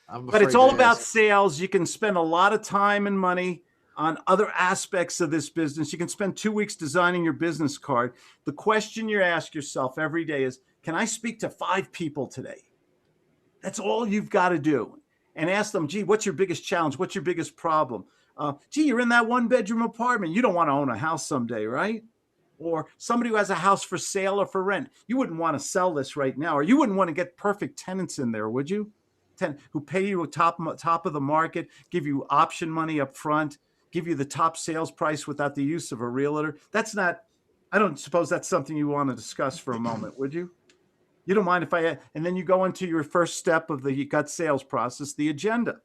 But it's all about sales. You can spend a lot of time and money on other aspects of this business. You can spend 2 weeks designing your business card. The question you ask yourself every day is, can I speak to 5 people today? That's all you've got to do. And ask them, gee, what's your biggest challenge? What's your biggest problem? Gee, you're in that 1-bedroom apartment. You don't want to own a house someday, right? Or somebody who has a house for sale or for rent. You wouldn't want to sell this right now, or you wouldn't want to get perfect tenants in there, would you? Who pay you top of the market, give you option money up front, give you the top sales price without the use of a realtor. I don't suppose that's something you want to discuss for a moment, would you? You don't mind if and then you go into your first step of the gut sales process, the agenda.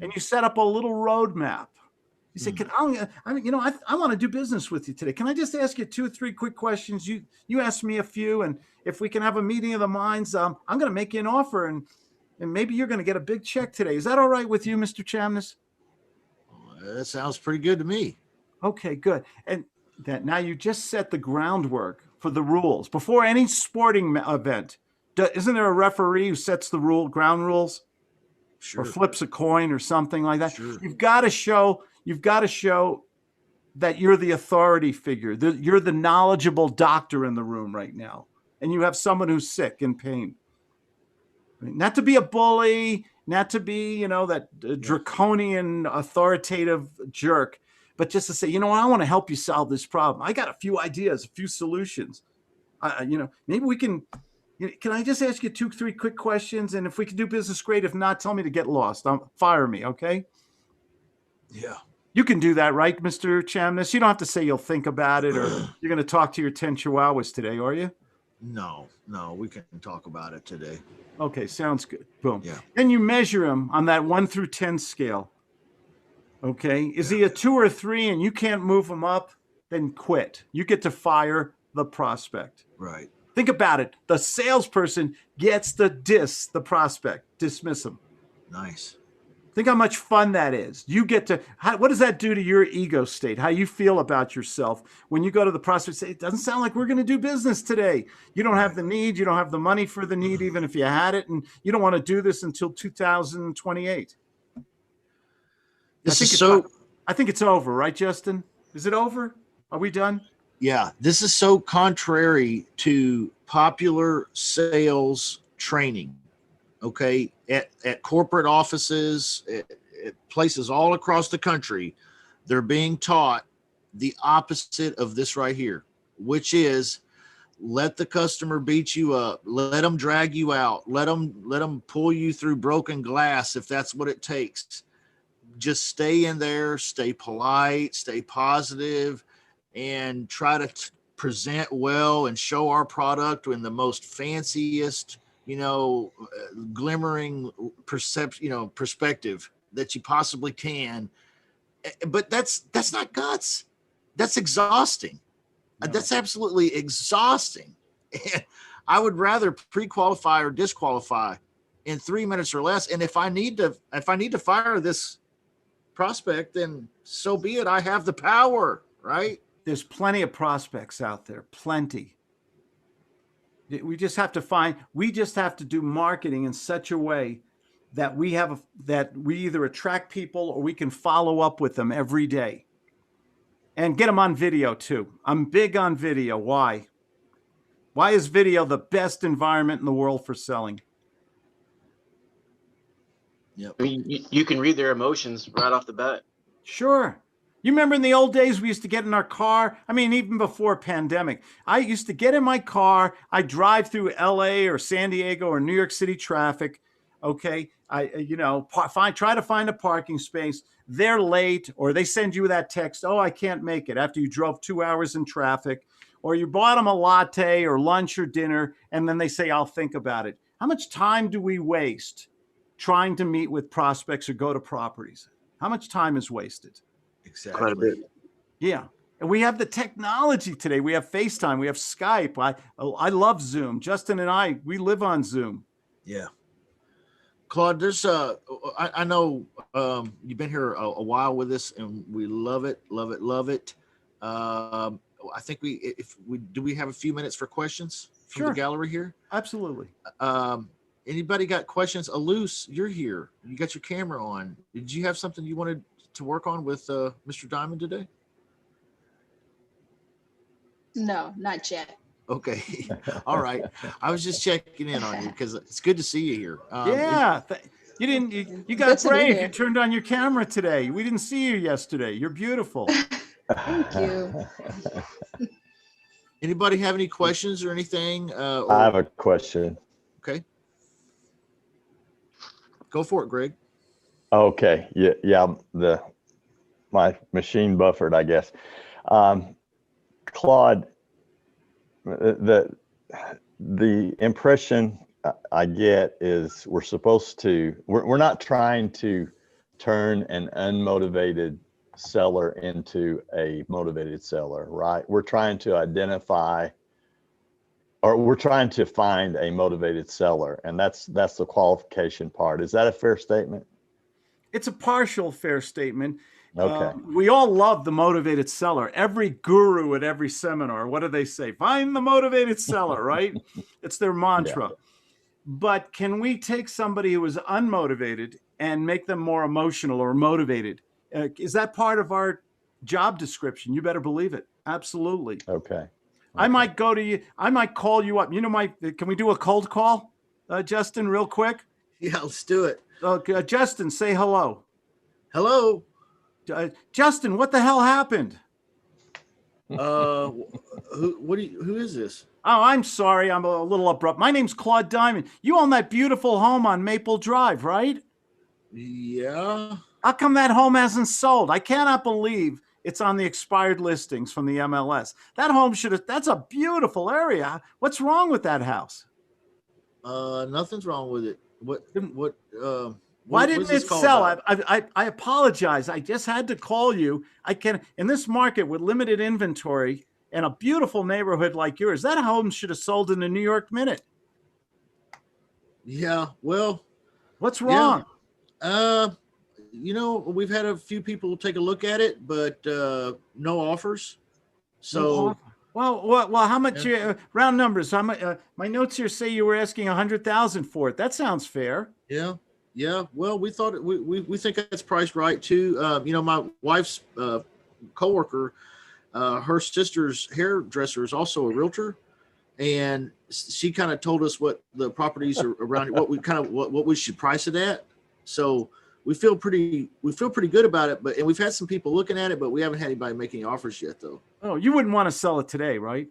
And you set up a little roadmap. You say, I want to do business with you today. Can I just ask you 2 or 3 quick questions? You asked me a few, and if we can have a meeting of the minds, I'm going to make you an offer, and maybe you're going to get a big check today. Is that all right with you, Mr. Chamness? That sounds pretty good to me. Okay, good. And that now you just set the groundwork for the rules before any sporting event. Isn't there a referee who sets the ground rules? Sure. Or flips a coin or something like that? Sure. You've got to show that you're the authority figure. You're the knowledgeable doctor in the room right now, and you have someone who's sick in pain. Not to be a bully, not to be, that draconian authoritative jerk, but just to say, I want to help you solve this problem. I got a few ideas, a few solutions. Maybe we can I just ask you 2, 3 quick questions? And if we can do business, great. If not, tell me to get lost. Fire me, okay? Yeah. You can do that, right, Mr. Chamness? You don't have to say you'll think about it or you're going to talk to your 10 chihuahuas today, are you? No, we can talk about it today. Okay, sounds good. Boom. Yeah. Then you measure him on that 1 through 10 scale. Okay. Is he a 2 or 3 and you can't move him up? Then quit. You get to fire the prospect. Right. Think about it. The salesperson gets to the prospect, dismiss him. Nice. Think how much fun that is. You get to, what does that do to your ego state? How you feel about yourself when you go to the prospect and say, it doesn't sound like we're going to do business today. You don't have the need. You don't have the money for the need, even if you had it. And you don't want to do this until 2028. I think it's over, right, Justin? Is it over? Are we done? Yeah, this is so contrary to popular sales training. Okay, at corporate offices, at places all across the country, they're being taught the opposite of this right here, which is let the customer beat you up, let them drag you out, let them pull you through broken glass if that's what it takes. Just stay in there, stay polite, stay positive, and try to present well and show our product in the most fanciest, glimmering perspective that you possibly can. But that's not guts. That's exhausting. No. That's absolutely exhausting. And I would rather pre-qualify or disqualify in 3 minutes or less. And if I need to fire this prospect, then so be it. I have the power, right? There's plenty of prospects out there, plenty. We just have to do marketing in such a way that we either attract people or we can follow up with them every day and get them on video too. I'm big on video. Why? Why is video the best environment in the world for selling? Yep. I mean, you can read their emotions right off the bat. Sure. You remember in the old days, we used to get in our car. I mean, even before pandemic, I used to get in my car. I drive through LA or San Diego or New York City traffic. Okay. Try to find a parking space. They're late, or they send you that text. Oh, I can't make it, after you drove 2 hours in traffic, or you bought them a latte or lunch or dinner. And then they say, I'll think about it. How much time do we waste trying to meet with prospects or go to properties? How much time is wasted? Exactly. Quite a bit. Yeah. And we have the technology today. We have FaceTime. We have Skype. I love Zoom. Justin and I, we live on Zoom. Yeah. Claude, there's I know you've been here a while with us, and we love it. I think do we have a few minutes for questions from the gallery here? Absolutely. Anybody got questions? Alus, you're here. You got your camera on. Did you have something you wanted to work on with Mr. Diamond today? No, not yet. Okay. All right. I was just checking in on you because it's good to see you here. You got brave. You turned on your camera today. We didn't see you yesterday. You're beautiful. Thank you. Anybody have any questions or anything? I have a question. Okay. Go for it, Greg. Okay. Yeah. My machine buffered, I guess. Claude, the impression I get is we're not trying to turn an unmotivated seller into a motivated seller, right? We're trying to identify, or we're trying to find a motivated seller, and that's the qualification part. Is that a fair statement? It's a partial fair statement. Okay. We all love the motivated seller. Every guru at every seminar, what do they say? Find the motivated seller, right? It's their mantra. Yeah. But can we take somebody who is unmotivated and make them more emotional or motivated? Is that part of our job description? You better believe it. Absolutely. Okay. I might go to you. I might call you up. You know, can we do a cold call, Justin, real quick? Yeah, let's do it. Justin, say hello. Hello. Justin, what the hell happened? Who is this? Oh, I'm sorry. I'm a little abrupt. My name's Claude Diamond. You own that beautiful home on Maple Drive, right? Yeah. How come that home hasn't sold? I cannot believe it's on the expired listings from the MLS. That home that's a beautiful area. What's wrong with that house? Nothing's wrong with it. Why didn't it sell? I apologize. I just had to call you. In this market with limited inventory and a beautiful neighborhood like yours, that home should have sold in the New York Minute. Yeah. Well, what's wrong? We've had a few people take a look at it, but no offers. So, well, how much? Round numbers. How much? My notes here say you were asking 100,000 for it. That sounds fair. Yeah. Well, we thought we think that's priced right too. My wife's coworker, her sister's hairdresser is also a realtor, and she kind of told us what the properties are around, what we should price it at. So we feel pretty good about it. And we've had some people looking at it, but we haven't had anybody making offers yet, though. Oh, you wouldn't want to sell it today, right?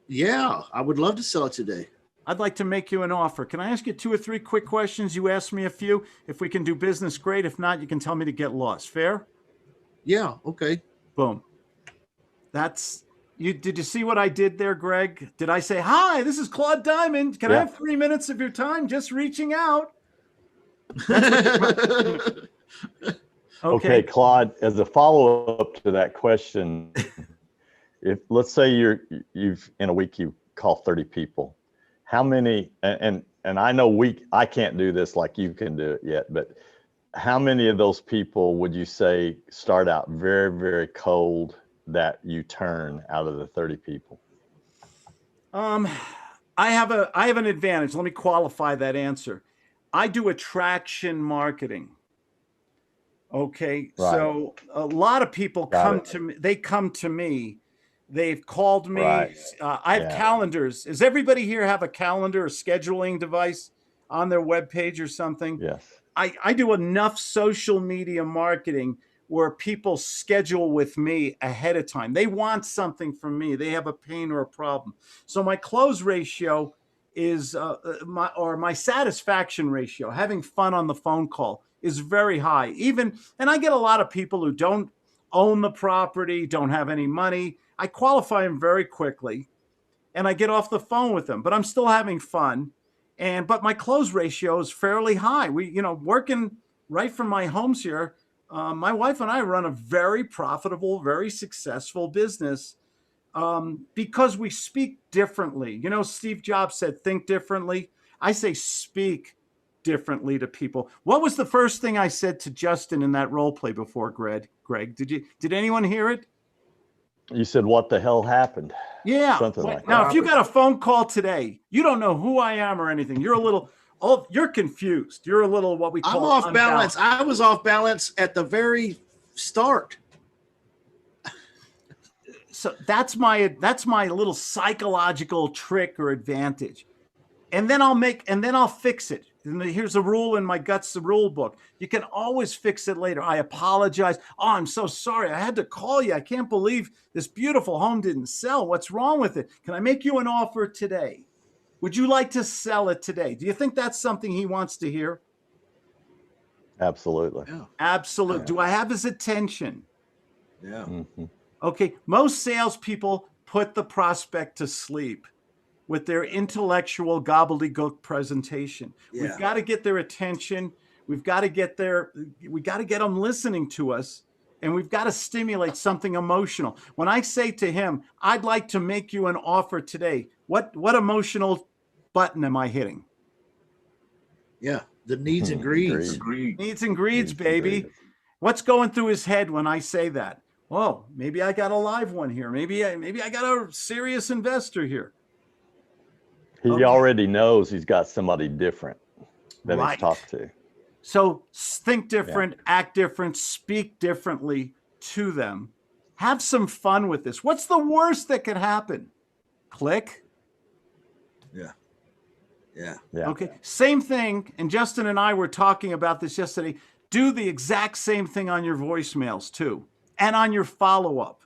Yeah, I would love to sell it today. I'd like to make you an offer. Can I ask you 2 or 3 quick questions? You asked me a few. If we can do business, great. If not, you can tell me to get lost. Fair? Yeah. Okay. Boom. Did you see what I did there, Greg? Did I say, hi, this is Claude Diamond. Can I have 3 minutes of your time? Just reaching out. Okay, Claude, as a follow-up to that question, if let's say you've in a week you call 30 people, how many, and I know I can't do this like you can do it yet, but how many of those people would you say start out very, very cold that you turn out of the 30 people? I have an advantage. Let me qualify that answer. I do attraction marketing. Okay. Right. So a lot of people come to me. They've called me. Right. I have calendars. Does everybody here have a calendar or scheduling device on their webpage or something? Yes. I do enough social media marketing where people schedule with me ahead of time. They want something from me. They have a pain or a problem. So my close ratio is my satisfaction ratio, having fun on the phone call, is very high. And I get a lot of people who don't own the property, don't have any money. I qualify them very quickly and I get off the phone with them, but I'm still having fun. But my close ratio is fairly high. Working right from my homes here, my wife and I run a very profitable, very successful business because we speak differently. Steve Jobs said, think differently. I say speak differently to people. What was the first thing I said to Justin in that role play before, Greg? Did anyone hear it? You said, what the hell happened? Yeah. Something like that. Now, if you got a phone call today, you don't know who I am or anything. You're confused. You're a little what we call I'm off balance. I was off balance at the very start. So that's my little psychological trick or advantage. And then I'll fix it. And here's a rule in my Guts the Rule book. You can always fix it later. I apologize. Oh, I'm so sorry. I had to call you. I can't believe this beautiful home didn't sell. What's wrong with it? Can I make you an offer today? Would you like to sell it today? Do you think that's something he wants to hear? Absolutely. Yeah. Absolutely. Yeah. Do I have his attention? Yeah. Mm-hmm. Okay. Most salespeople put the prospect to sleep with their intellectual gobbledygook presentation. Yeah. We've got to get their attention. We got to get them listening to us And we've got to stimulate something emotional. When I say to him, I'd like to make you an offer today, what emotional button am I hitting? Yeah, the needs and greeds. Agreed. Needs and greeds, Needs and baby. greeds. What's going through his head when I say that? Whoa, maybe I got a live one here. Maybe I got a serious investor here. He Okay. already knows he's got somebody different than Right. he's talked to. So think different, act different, speak differently to them. Have some fun with this. What's the worst that could happen? Click. Yeah. Yeah. Yeah. Okay. Same thing. And Justin and I were talking about this yesterday. Do the exact same thing on your voicemails too, and on your follow-up.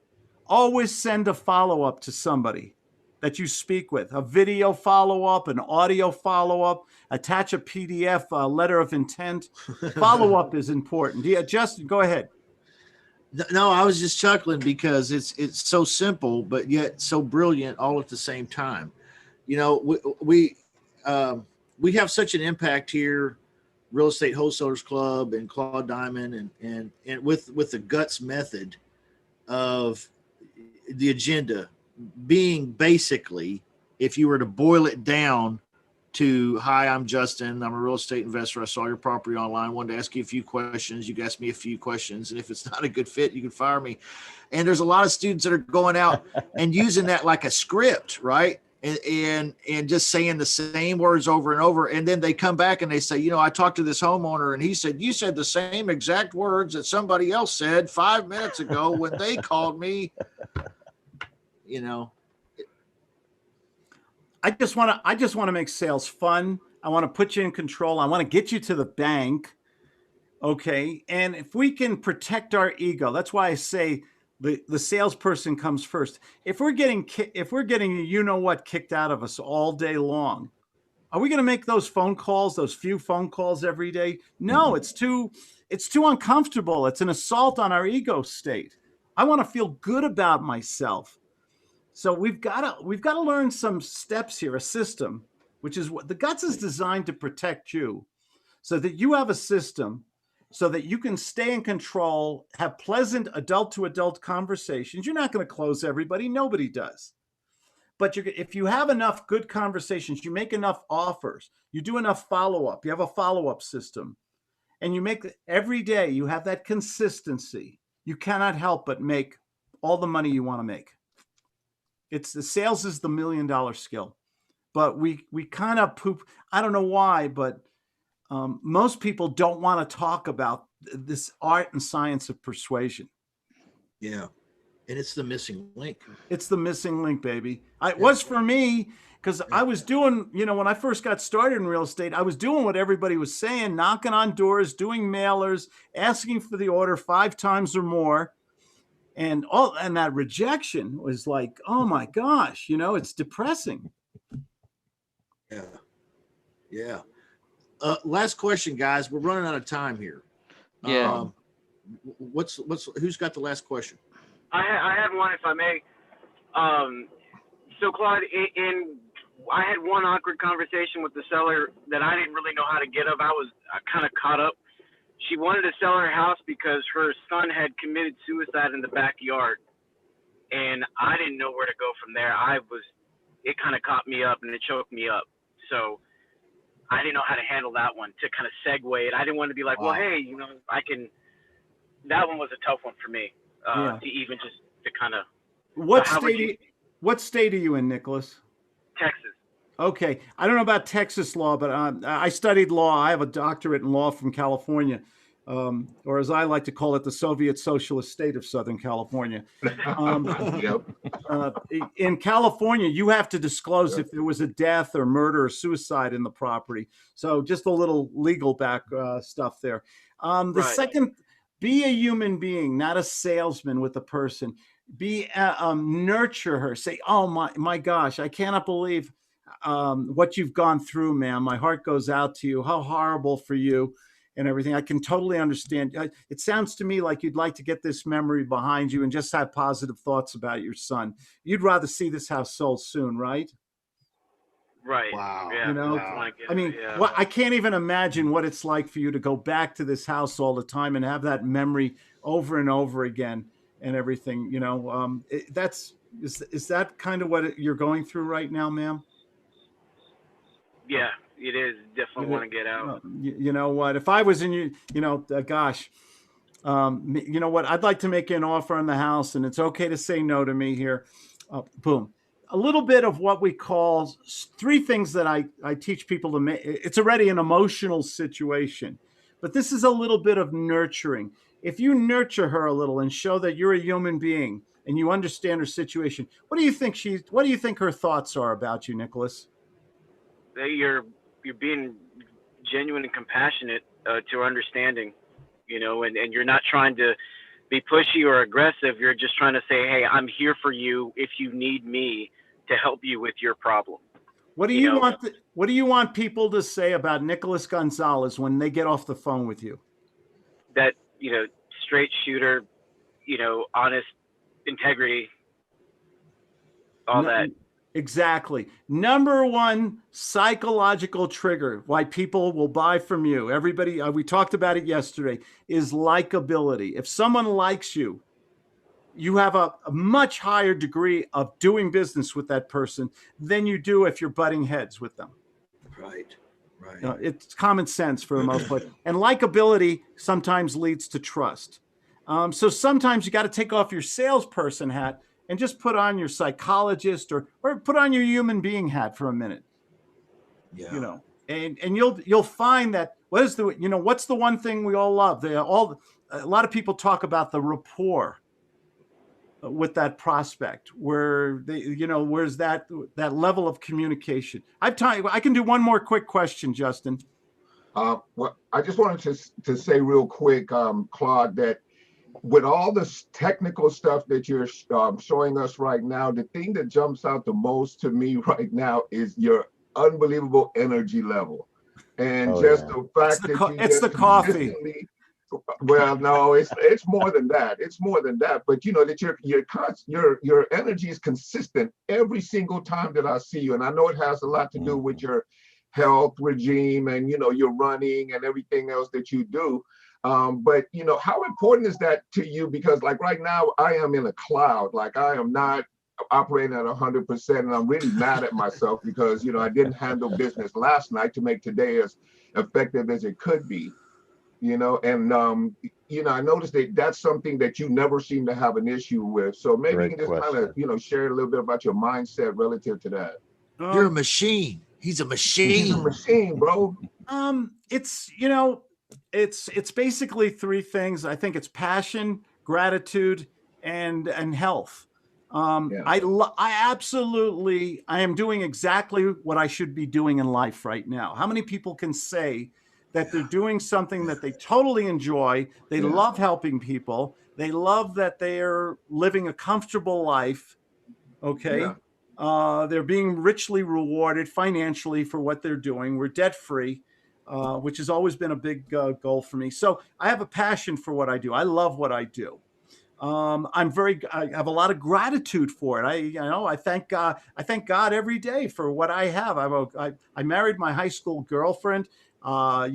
Always send a follow-up to somebody that you speak with, a video follow-up, an audio follow-up, attach a PDF, a letter of intent. Follow-up is important. Yeah, Justin, go ahead. No, I was just chuckling because it's so simple, but yet so brilliant all at the same time. You know, we have such an impact here, Real Estate Wholesalers Club and Claude Diamond, and with the guts method of the agenda being basically, if you were to boil it down to, hi, I'm Justin. I'm a real estate investor. I saw your property online. Wanted to ask you a few questions. You can ask me a few questions. And if it's not a good fit, you can fire me. And there's a lot of students that are going out and using that like a script, right? And just saying the same words over and over. And then they come back and they say, you know, I talked to this homeowner and he said, you said the same exact words that somebody else said 5 minutes ago when they called me, you know. I just want to make sales fun. I want to put you in control. I want to get you to the bank. Okay. And if we can protect our ego, that's why I say the salesperson comes first. If we're getting you know what kicked out of us all day long, are we going to make those phone calls, those few phone calls every day? No, it's too uncomfortable. It's an assault on our ego state. I want to feel good about myself. So we've got to learn some steps here, a system, which is what the guts is designed to protect you, so that you have a system, so that you can stay in control, have pleasant adult to adult conversations. You're not going to close everybody. Nobody does. But if you have enough good conversations, you make enough offers, you do enough follow-up, you have a follow-up system, and you make every day, you have that consistency, you cannot help but make all the money you want to make. It's the sales is the $1 million skill, but we kind of poop. I don't know why, but most people don't want to talk about this art and science of persuasion. Yeah. And it's the missing link. It's the missing link, baby. It was for me, because I was doing, you know, when I first got started in real estate, I was doing what everybody was saying, knocking on doors, doing mailers, asking for the order 5 times or more. And that rejection was like, oh my gosh, you know, it's depressing. Yeah. Yeah. Last question, guys. We're running out of time here. Yeah. Who's got the last question? I have one, if I may. So Claude, I had one awkward conversation with the seller that I didn't really know how to get up. I was kind of caught up. She wanted to sell her house because her son had committed suicide in the backyard, and I didn't know where to go from there. It kind of caught me up and it choked me up. So I didn't know how to handle that one, to kind of segue it. I didn't want to be like, well, hey, you know, that one was a tough one for me, to even just to kind of. What state are you in, Nicholas? Texas. Okay. I don't know about Texas law, but I studied law. I have a doctorate in law from California, or as I like to call it, the Soviet Socialist state of Southern California. In California, you have to disclose if there was a death or murder or suicide in the property. So just a little legal back stuff there. Second, be a human being, not a salesman with a person. Nurture her. Say, oh my gosh, I cannot believe what you've gone through, ma'am. My heart goes out to you. How horrible for you and everything. I can totally understand. It sounds to me like you'd like to get this memory behind you and just have positive thoughts about your son. You'd rather see this house sold soon, right? Right. Wow. Yeah. You know, Wow. I mean, yeah. what I can't even imagine what it's like for you to go back to this house all the time and have that memory over and over again and everything. You know, is that kind of what you're going through right now, ma'am? Yeah, it is. Definitely want to get out. You know what? If I was in you, you know, gosh, you know what? I'd like to make you an offer on the house, and it's okay to say no to me here. Boom. A little bit of what we call three things that I teach people to make. It's already an emotional situation, but this is a little bit of nurturing. If you nurture her a little and show that you're a human being and you understand her situation, what do you think her thoughts are about you, Nicholas? You're being genuine and compassionate to her understanding, you know, and you're not trying to be pushy or aggressive. You're just trying to say, hey, I'm here for you if you need me to help you with your problem. What do you want? What do you want people to say about Nicholas Gonzalez when they get off the phone with you? That, you know, straight shooter, you know, honest, integrity, all that. Exactly. Number one psychological trigger why people will buy from you. Everybody, we talked about it yesterday, is likability. If someone likes you, you have a much higher degree of doing business with that person than you do if you're butting heads with them. Right. Right. You know, it's common sense for the most part. And likability sometimes leads to trust. So sometimes you got to take off your salesperson hat and just put on your psychologist or put on your human being hat for a minute. Yeah. You know, and you'll find that what's the one thing we all love? A lot of people talk about the rapport with that prospect, where where's that level of communication. I can do one more quick question, Justin. Well, I just wanted to say real quick, Claude, that with all this technical stuff that you're showing us right now, the thing that jumps out the most to me right now is your unbelievable energy level, and the fact that it's the coffee. Well, no, it's more than that. It's more than that. But you know that your energy is consistent every single time that I see you, and I know it has a lot to do with your health regime and your running and everything else that you do. But how important is that to you? Because like right now, I am in a cloud. Like I am not operating at 100%, and I'm really mad at myself because I didn't handle business last night to make today as effective as it could be. And I noticed that that's something that you never seem to have an issue with. So maybe you can just kind of share a little bit about your mindset relative to that. You're a machine. He's a machine. He's a machine, bro. It's basically three things. I think it's passion, gratitude, and health. I am doing exactly what I should be doing in life right now. How many people can say that they're doing something that they totally enjoy? They love helping people. They love that they're living a comfortable life. Okay. They're being richly rewarded financially for what they're doing. We're debt free, which has always been a big goal for me. So I have a passion for what I do. I love what I do. I have a lot of gratitude for it. I thank God. I thank God every day for what I have. I married my high school girlfriend. I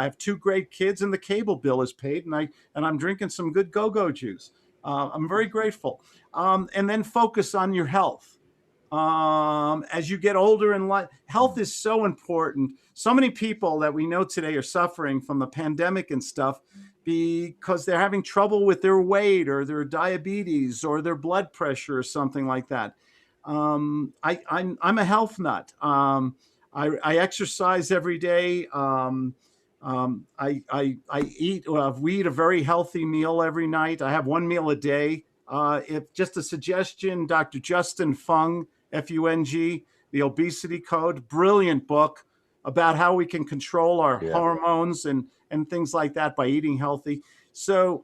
have two great kids, and the cable bill is paid, and I'm drinking some good go-go juice. I'm very grateful. And then focus on your health. As you get older in life, health is so important. So many people that we know today are suffering from the pandemic and stuff because they're having trouble with their weight or their diabetes or their blood pressure or something like that. I'm a health nut. I exercise every day. We eat a very healthy meal every night. I have one meal a day. If just a suggestion, Dr. Justin Fung, F-U-G, The Obesity Code, brilliant book about how we can control our hormones and things like that by eating healthy. So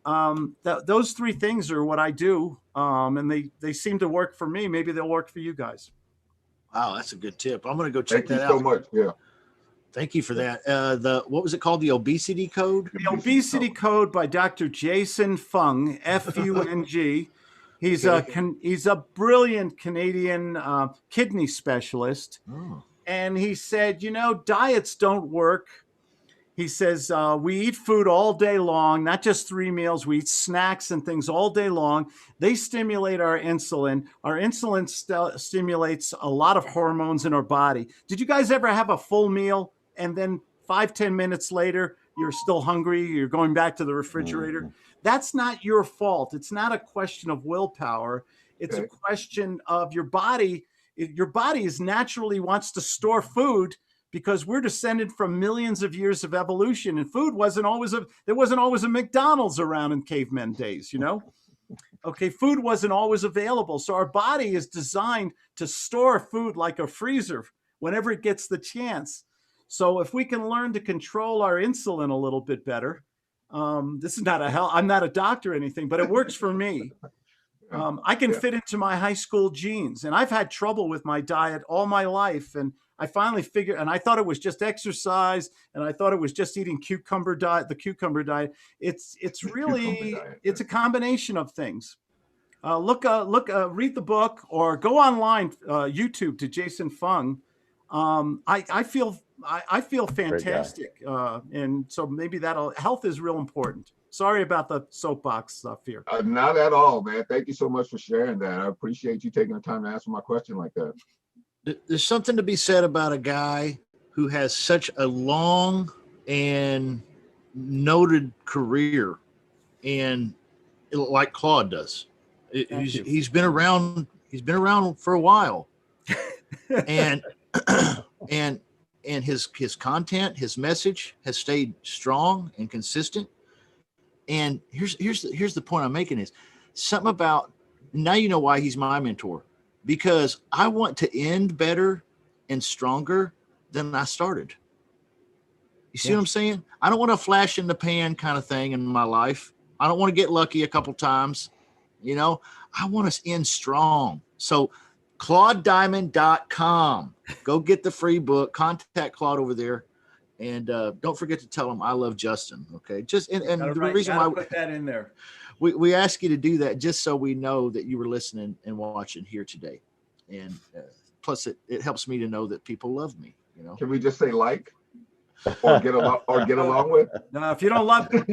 those three things are what I do, and they seem to work for me. Maybe they'll work for you guys. Wow, that's a good tip. I'm going to go check that out. Thank you so much. Yeah. Thank you for that. What was it called? The Obesity Code? The Obesity Code by Dr. Jason Fung, F-U-N-G. He's a brilliant Canadian kidney specialist. and he said, you know, diets don't work. He says, we eat food all day long, not just 3 meals. We eat snacks and things all day long. They stimulate our insulin. Our insulin stimulates a lot of hormones in our body. Did you guys ever have a full meal and then 5-10 minutes later, you're still hungry? You're going back to the refrigerator. That's not your fault. It's not a question of willpower. It's a question of your body. Your body is naturally wants to store food, because we're descended from millions of years of evolution, and food there wasn't always a McDonald's around in cavemen days, you know? Okay, food wasn't always available. So our body is designed to store food like a freezer whenever it gets the chance. So if we can learn to control our insulin a little bit better, this is not I'm not a doctor or anything, but it works for me. I can fit into my high school jeans, and I've had trouble with my diet all my life. And I finally figured, and I thought it was just exercise, and I thought it was just eating the cucumber diet. It's really, it's a combination of things. Read the book or go online, YouTube to Jason Fung. I feel fantastic. And so maybe health is real important. Sorry about the soapbox stuff here. Not at all, man. Thank you so much for sharing that. I appreciate you taking the time to answer my question like that. There's something to be said about a guy who has such a long and noted career, and like Claude does. He's been around for a while. and his content, his message has stayed strong and consistent. And here's the point I'm making is something about, now you know why he's my mentor, because I want to end better and stronger than I started. You see what I'm saying? I don't want a flash in the pan kind of thing in my life. I don't want to get lucky a couple times. You know, I want to end strong. So ClaudeDiamond.com. Go get the free book. Contact Claude over there. And don't forget to tell him I love Justin. Okay. The reason why put that in there. We ask you to do that just so we know that you were listening and watching here today. And plus it helps me to know that people love me, you know. Can we just say like or get along with? No, if you don't love you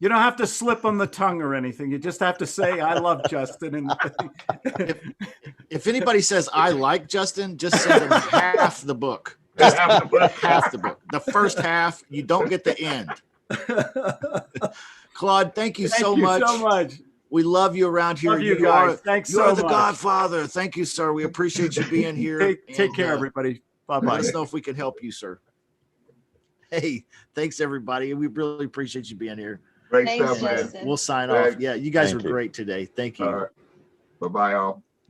don't have to slip on the tongue or anything. You just have to say, I love Justin. And if anybody says I like Justin, just send them half the book. Just half the book. The first half, you don't get the end. Claude, thank you so much. We love you around here. Love you guys. Thanks so much. You're the Godfather. Thank you, sir. We appreciate you being here. Take care, everybody. Bye-bye. Let us know if we can help you, sir. Hey, thanks, everybody. We really appreciate you being here. Great stuff, man. We'll sign off. Yeah, you guys were great today. Thank you. Bye-bye, all.